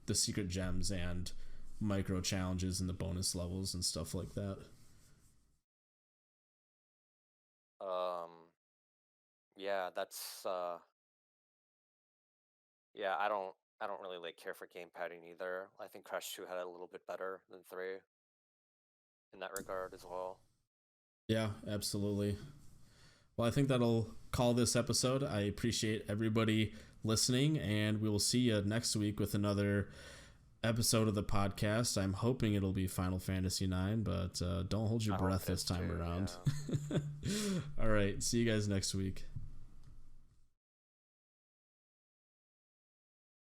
the secret gems and micro challenges and the bonus levels and stuff like that.
Um, yeah, that's yeah, I don't really like care for game padding either. I think Crash 2 had it a little bit better than 3 in that regard as well.
Yeah, absolutely. Well, I think that'll call this episode. I appreciate everybody listening, and we will see you next week with another episode of the podcast. I'm hoping it'll be Final Fantasy IX, but don't hold your
I hope
breath
it
this
is
time
too,
around.
yeah.
All right, see you guys next week.